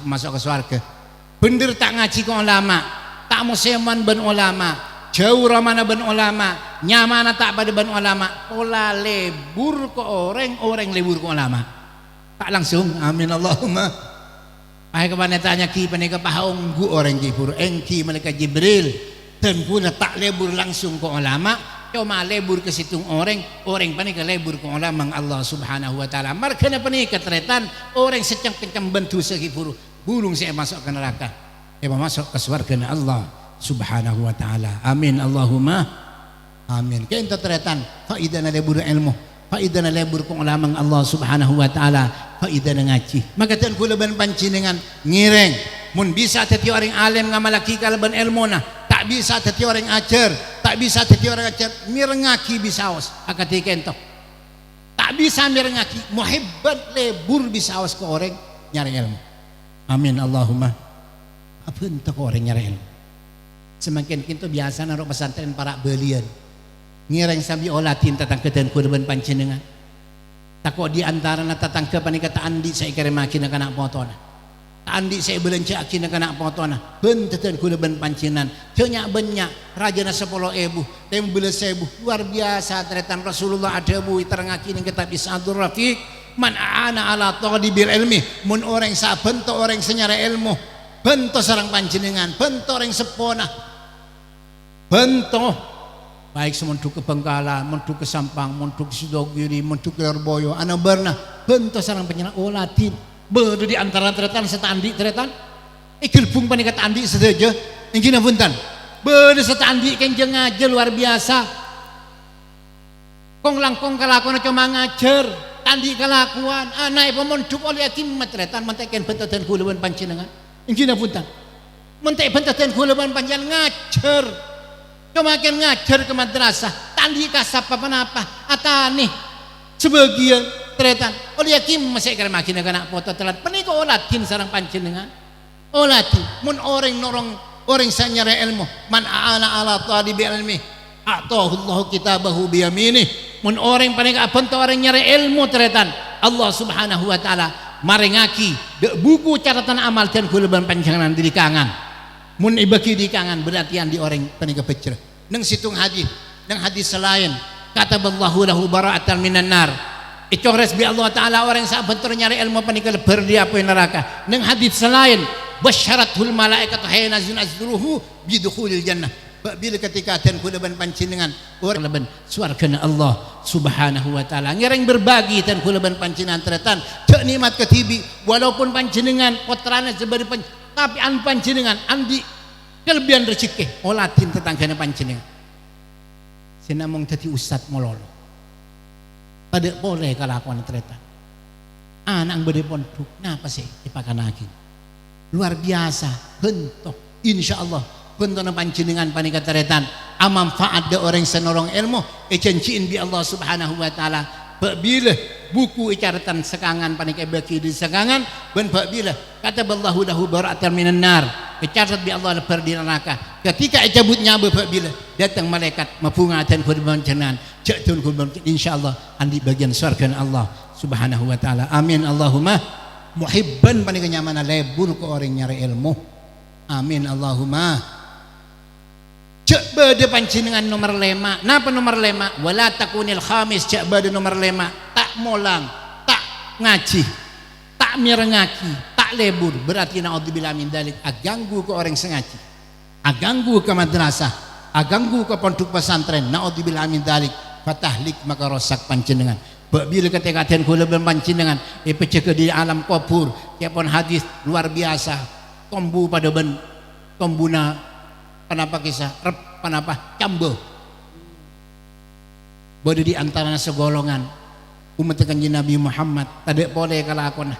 masuk ke surga. Bener tak ngaji ke ulama, tak museman ben ulama, jauh ramana ben ulama, nyamana tak pada ben ulama, pola lebur ke orang lebur ke ulama. Tak langsung, amin Allahumma. Ay kepada tanya ki panika pahaong gu orang Jibril, engki malaikat Jibril, dan pula tak lebur langsung ke ulama, cuma lebur ke situng orang panika lebur ke ulama Allah Subhanahu wa taala. Markana panika tretan orang secang-kencang bentu segipuru. Burung saya masuk ke neraka, masuk ke surga Allah Subhanahu wa taala. Amin Allahumma amin. Kain teretan faidana lebur ilmu, faidana lebur ku ulama Allah Subhanahu wa taala, faidana ngaji. Maka tan kula ban pancinengan ngireng mun bisa teti orang alim ngamalaki kalaban ilmu nah, tak bisa teti orang ajar, tak bisa teti orang ajar mirengaki bisaos akati kentok. Tak bisa mirengaki muhibbat lebur bisaos ke orang nyari ilmu. Amin Allahumma. Apa entah orang nyari ilmu. Semakin kita biasa naruh pesantren para belian. Ngireng sambil olatin tatang kedan kurban panjenengan. Takut di antara tatang ke panika ta andi saya kira makin anak potona. Ta andi saya belanja akin anak potona. Bentetan kurban panjenengan. Banyak banyak rajana 10.000, 15.000 luar biasa tretan Rasulullah ada bu terangakin kitab Isadur Rafiq. Man ana ala taqdibil ilmi mun orang sa bento orang senyara ilmu bento sarang panjenengan bento orang sepona bento baik semuntu ke Bengkala muntu ke Sampang muntu ke Sidogiri muntu ke Lirboyo ana berna bento sarang panjenengan olatin bedu di antara tretan setandi tretan ikilpung panikat andi sedaja ingkina punten bedu setandi kenjeng aja luar biasa kong langkong kelakuan cuma ngajar andi kelakuan anak pemondok oleh yatim matretan mentekan bentadan kulaban panjenengan ingkina punten mentek bentadan kulaban panjenengan ngajar kemakin ngajar ke madrasah tandi kasap apa atane sebagian tretan oleh yatim masih kira makin anak foto telat penika olatin sarang panjenengan olatin mun orang norong orang sanyara ilmu man aana ala talibi ilmi atahu Allah kitabahu biyaminih. Mun orang paling apa orang nyari ilmu teretan Allah Subhanahu wa taala marengaki buku catatan amal dan kulaban panjangan di kangan mun ibaki di kangan berarti di orang paling kepecer nang situng hadis nang hadis selain kata Allahu lahu bara'atan minan nar icores bi Allah taala orang sak bentur nyari ilmu paling keleber di apa neraka nang hadis selain basyaratul malaikatu hayna zunazruhu bidukhulil jannah. Bila ketika dan kulaban pancinengan orang leban surga Allah Subhanahu wa taala ngereng berbagi dan kulaban pancinengan teretan cek nikmat ketibi walaupun pancinengan potrana sebari tapi an pancinengan andi kelebihan rezeki olatin tetanggana pancinengan sinamong tadi ustad mololo pada boleh kalakuan teretan anak bade pondok napa sih dipakanakin luar biasa bentuk insyaallah bentuk panjenengan panika teretan amanfaat de orang senorong ilmu canciin bi Allah subhanahu wa ta'ala bila buku icaratan sekangan panikai baki di sekangan ben bila kata ballahu lahu bara'atan minan nar icarat bi Allah lepar di neraka ketika icabutnya bila datang malaikat mapungatan kurban janan jatun kurban insyaallah andi bagian surga Allah subhanahu wa ta'ala amin Allahumma muhibban panikai nyamana lebur ke orang nyari ilmu amin Allahumma cek bade pancingan nomor 5 napa nomor 5 wala takunil khamis cek bade nomor 5 tak molang tak ngaji tak mirengaki tak lebur berarti naudzubillah min dalik aganggu ke orang sengaji aganggu ke madrasah aganggu ke pondok pesantren naudzubillah min dalik fatahlik maka rosak pancingan bila ketika den kula pancingan peceke di alam kubur kiapun hadis luar biasa tombu pada ben tombuna kenapa kisah kenapa cambo bodoh di antara segolongan umat kanjeng Nabi Muhammad tadi boleh kelakon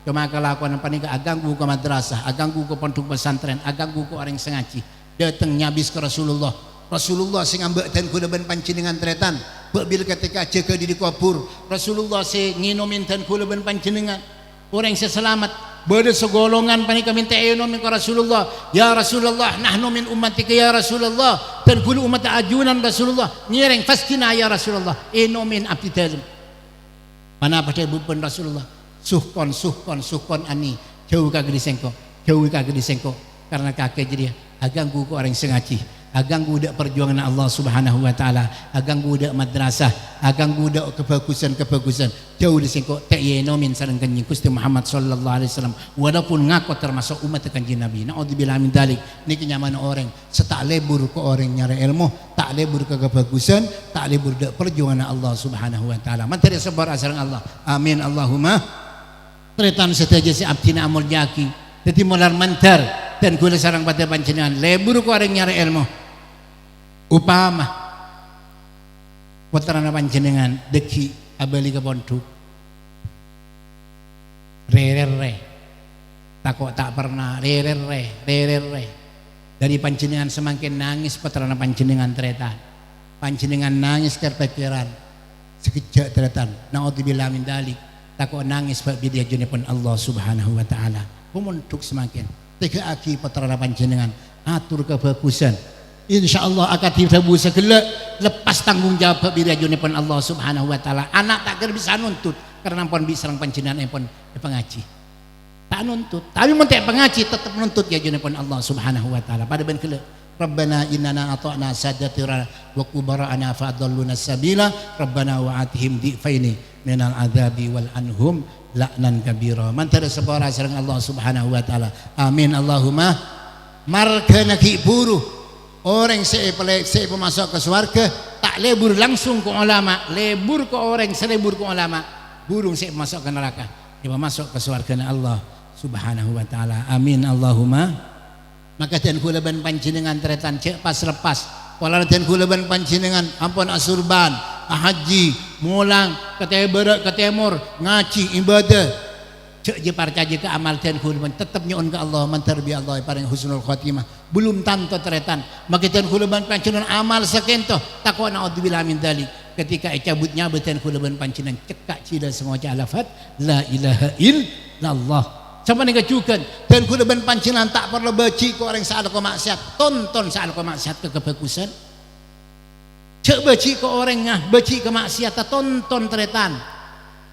cuma kelakon panika aganggu ke madrasah aganggu ke pondok pesantren aganggu ke orang sengaji datang nyabis ke Rasulullah sing ambek dan kula ben pancingan tretan bil ketika jaga di kubur Rasulullah sing nginomin dan kula ben pancingan orang seselamat bade segolongan panika minta min ke Rasulullah ya Rasulullah nahnu min ummatika ya Rasulullah dan kulu umat ajunan Rasulullah nyereng fastina ya Rasulullah min abdi dalam mana pada bupen Rasulullah suhkon ani jauh kagak disengko karena kakek jadi aganggu ke orang sengaji aganggu dak perjuangan Allah subhanahu wa ta'ala aganggu dak madrasah aganggu dak kebagusan jauh disengko tak yenomin sareng kanjeng Gusti Muhammad sallallahu alaihi wasallam walaupun ngaku termasuk umat kanjeng Nabi naudzubillah min dalik niki nyaman orang setak lebur ke orang nyari ilmu tak lebur ke kebagusan tak lebur dak perjuangan Allah subhanahu wa ta'ala manteri sabar sareng Allah amin Allahumma tretan sedaja si abdina amul jaki dadi molar mantar dan kula sareng pada panjenengan lebur ke orang nyari ilmu upama putrana panjenengan deki abali ke pondok rere takok tak pernah rere dari panjenengan semakin nangis putrana panjenengan tretan panjenengan nangis kepikiran sekejap tretan naudzubillah min dalik takok nangis bab dia junipun Allah subhanahu wa ta'ala pemondok semakin tiga aki putrana panjenengan atur kebagusan insyaallah akan ditebu segala lepas tanggung jawab birajunipun Allah subhanahu wa ta'ala anak tak bisa nuntut karena pun bisa panjenengan pun pengaji tak nuntut tapi mentek pengaji tetap nuntut ya junipun Allah subhanahu wa ta'ala pada ben kele Rabbana innana ata'na sadatira wa kubara'ana fa'adalluna sabila Rabbana wa atihim di'faini minal adzabi wal anhum la'nan kabira mantara separa sareng Allah subhanahu wa ta'ala amin Allahumma marga naki buruh orang saya masuk ke surga tak lebur langsung ke ulama lebur ke orang selebur ke ulama burung saya masuk ke neraka dia masuk ke surga Allah subhanahu wa ta'ala amin Allahumma maka dan kula ban panjenengan tretan cek pas lepas wala dan kula ban panjenengan ampun asurban haji mulang ke barat ke timur ngaji ibadah cek je parcaje ke amal dan kula tetap nyon ke Allah mantarbi Allah paring husnul khatimah belum tanto tretan maka dan kula ban panjenengan amal sakento takwa naudzubillah min dalik ketika cabutnya beten kula ban panjenengan cekak cila semua lafaz la ilaha illallah sama nih kejukan dan kula ban panjenengan tak perlu baci ke orang saat kau maksiat tonton saat kau maksiat ke kebagusan cek baci ke orangnya baci ke maksiat tonton tretan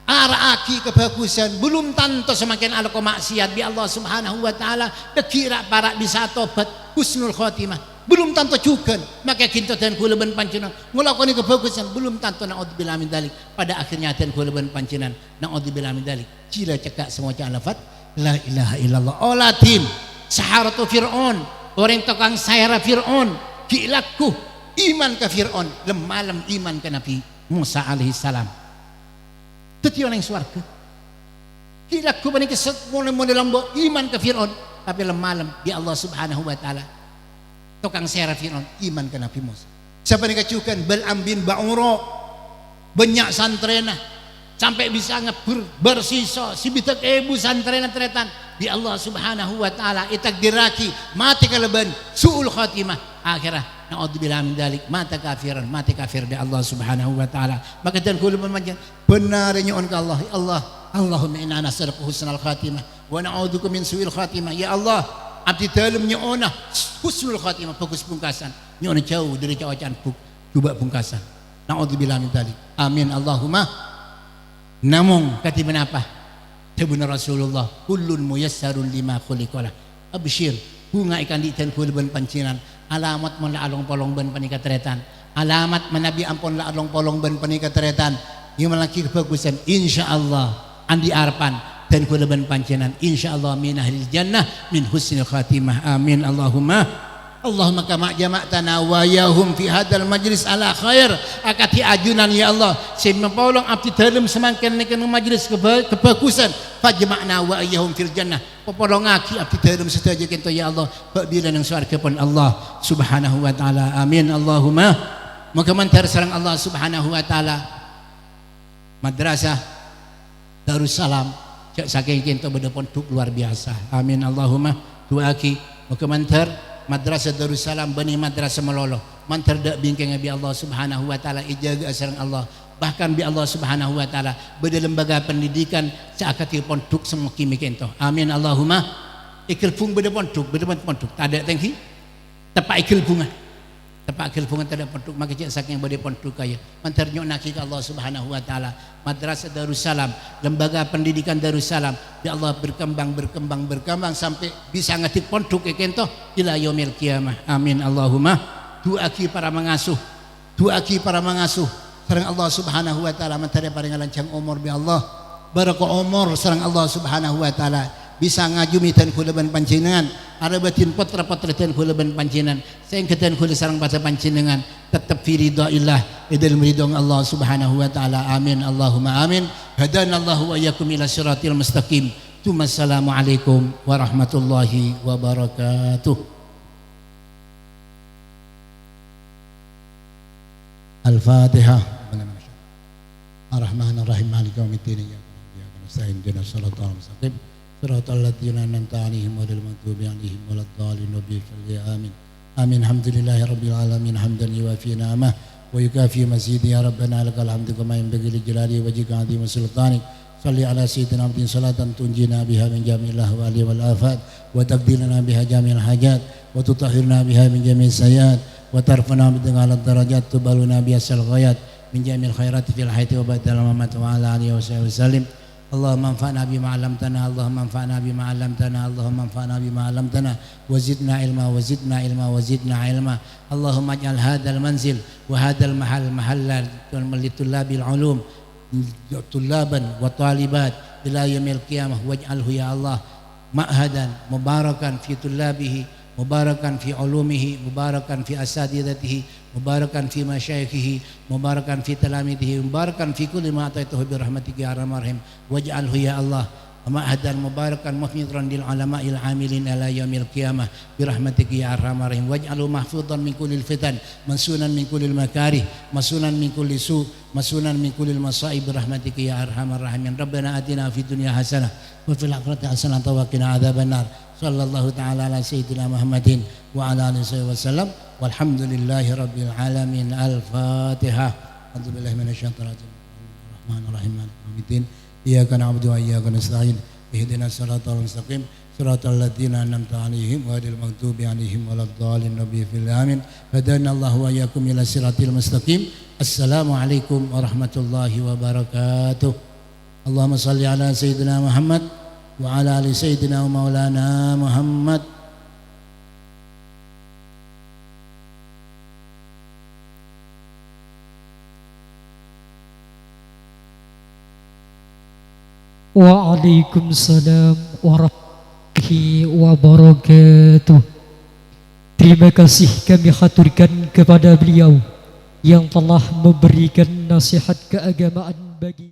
araki kebagusan belum tanto semakin ala maksiat bi Allah subhanahu wa ta'ala dekira para bisa tobat husnul khotimah belum tanto juga maka kinto dan kula ban panjenengan nglakoni kebagusan belum tanto naudzubillah min dalik pada akhirnya dan kula ban panjenengan naudzubillah min dalik cila cekak semua lafaz la ilaha illallah olatin saharatu fir'aun orang tukang sayara fir'aun kilaku iman ke fir'aun lemalam iman ke Nabi Musa alaihi salam teti orang swarga kira ku bani keset mulai lambo iman ke Fir'aun tapi lemalam di Allah subhanahu wa ta'ala tukang sayara Fir'aun iman ke Nabi Musa siapa nih kecukan Bal'am bin Ba'ura banyak santrena sampai bisa ngebur bersisa si bitak ibu santrena tretan di Allah subhanahu wa ta'ala itak diraki mati keleban su'ul khatimah akhirah Na'udzubillah min dalik, mata kafiran, mati kafir di Allah Subhanahu wa taala. Maka dan kula memanjang benar nyoon ka Allah, ya Allah, Allahumma inna nas'aluka husnal khatimah wa na'udzuka min su'il khatimah. Ya Allah, abdi dalem nyoona husnul khatimah, bagus pungkasan. Nyoona jauh dari cawaan coba pungkasan. Na'udzubillah min dalik. Amin Allahumma. Namung katiban apa? Tabuna Rasulullah, kullun muyassarun lima khuliqalah. Absyir, bunga ikan di ten kulban pancinan. Alamat mon la along polong ban panikatretan. Alamat manabi ampon la along polong ban panikatretan. Yung malaki kebagusan insyaallah andi arpan dan kulban pancinan insyaallah min ahlil jannah min husnil khatimah. Amin Allahumma. Allahumma kama jama'tana wa yahum fi hadal majlis ala khair akati ajunan ya Allah sehingga polong abdi dalem semangken neken majlis kebagusan fajma'na wa yahum fil jannah popolong aki abdi dalem sedaya kento ya Allah bila nang surga pun Allah Subhanahu wa taala. Amin Allahumma. Moga mantar sareng Allah Subhanahu wa taala madrasah Darussalam saking kento beda pondok luar biasa. Amin Allahumma. Doaki moga mantar Madrasah Darussalam Bani Madrasah Melolo mantar dak bingkeng bi Allah Subhanahu wa taala ijaga sareng Allah bahkan bi Allah Subhanahu wa taala beda lembaga pendidikan saakati pondok semua kimi kento. Amin Allahumma. Ikil pung beda pondok tak ada tengki tepak ikil bunga tak ada pondok maka cek saking beda pondok kaya mantar nyonaki ka Allah Subhanahu wa taala Madrasah Darussalam lembaga pendidikan Darussalam bi Allah berkembang sampai bisa ngetik pondok kento ila yaumil qiyamah. Amin Allahumma. Doaki para mengasuh sareng Allah Subhanahu wa taala mantar paring lancang umur bi Allah barakah umur sareng Allah Subhanahu wa taala bisa ngajumitan kulaban panjenengan arabatin potra-potra ten kulaban panjenengan sing keten kula sareng baca panjenengan tetep fi ridhaillah idal ridho Allah Subhanahu wa taala. Amin Allahumma amin. Hadanallahu wa iyyakum ila siratil mustaqim. Assalamualaikum warahmatullahi wabarakatuh. Al-Fatihah. Ar-Rahmanir-Rahim maliki yaumiddin iyyaka na'budu wa iyyaka nasta'in ihdinas siratal mustaqim siratal ladzina an'amta 'alaihim ghairil maghdubi 'alaihim waladdallin. Amin. Amin. Alhamdulillahi rabbil alamin hamdan yuwafi ni'amah wa yukafi mazidi ya rabbana lakal hamdu kama yanbaghi li jalali wajhika 'azimi sultanik. Salli ala sayyidina Muhammadin salatan tunjina biha min jami'il ahwali wal afat wa tabdilana biha jami'il hajat wa tutahhirna biha min jami'is sayyi'at wa tarfa'na biha ala darajat tubaluna biha sal ghayat min jami'il khairati fil hayati wa ba'dal mamat wa ala alihi wa sahbihi wasallim. Allahumma anfa'na bima 'allamtana Allahumma anfa'na bima 'allamtana Allahumma anfa'na bima 'allamtana wa zidna ilma ilma Allahumma ij'al hadzal manzil wa hadzal mahallan litulabil ulum tullaban wa talibat ila yaumil qiyamah waj'alhu ya Allah ma'hadan mubarakan fi tullabihi mubarakan fi ulumihi mubarakan fi asadidatihi mubarakan fi masyayikhihi mubarakan fi talamidihi mubarakan fi kulli ma ataituhu bi rahmatika ya arhamar rahim waj'alhu ya Allah ma'hadan mubarakan muhmidran lil ulama'il amilin ala yaumil qiyamah bi rahmatika ya arhamar rahim waj'alhu mahfudhan min kulli fitan mansunan min kulli makarih masunan min kulli su masunan min kulli masaib bi rahmatika ya arhamar rahimin. Rabbana atina fid dunya hasanah wa fil akhirati hasanah wa qina adzabannar. Sallallahu ta'ala ala sayyidina Muhammadin wa ala alihi wasallam walhamdulillahi rabbil alamin. Al-Fatihah. A'udzubillahi minasyaitonir rajim. Bismillahirrahmanirrahim. Maliki yaumiddin. Iyyaka na'budu wa iyyaka nasta'in. Ihdinas siratal mustaqim. Siratal ladzina an'amta 'alaihim ghairil maghdubi 'alaihim waladdallin. Fil amin. Hadanallahu wa iyyakum ila siratil mustaqim. Assalamualaikum warahmatullahi wabarakatuh. Allahumma shalli ala sayyidina Muhammad wa ala ali sayyidina wa maulana Muhammad. Waalaikumsalam warahmatullahi wabarakatuh. Terima kasih kami haturkan kepada beliau yang telah memberikan nasihat keagamaan bagi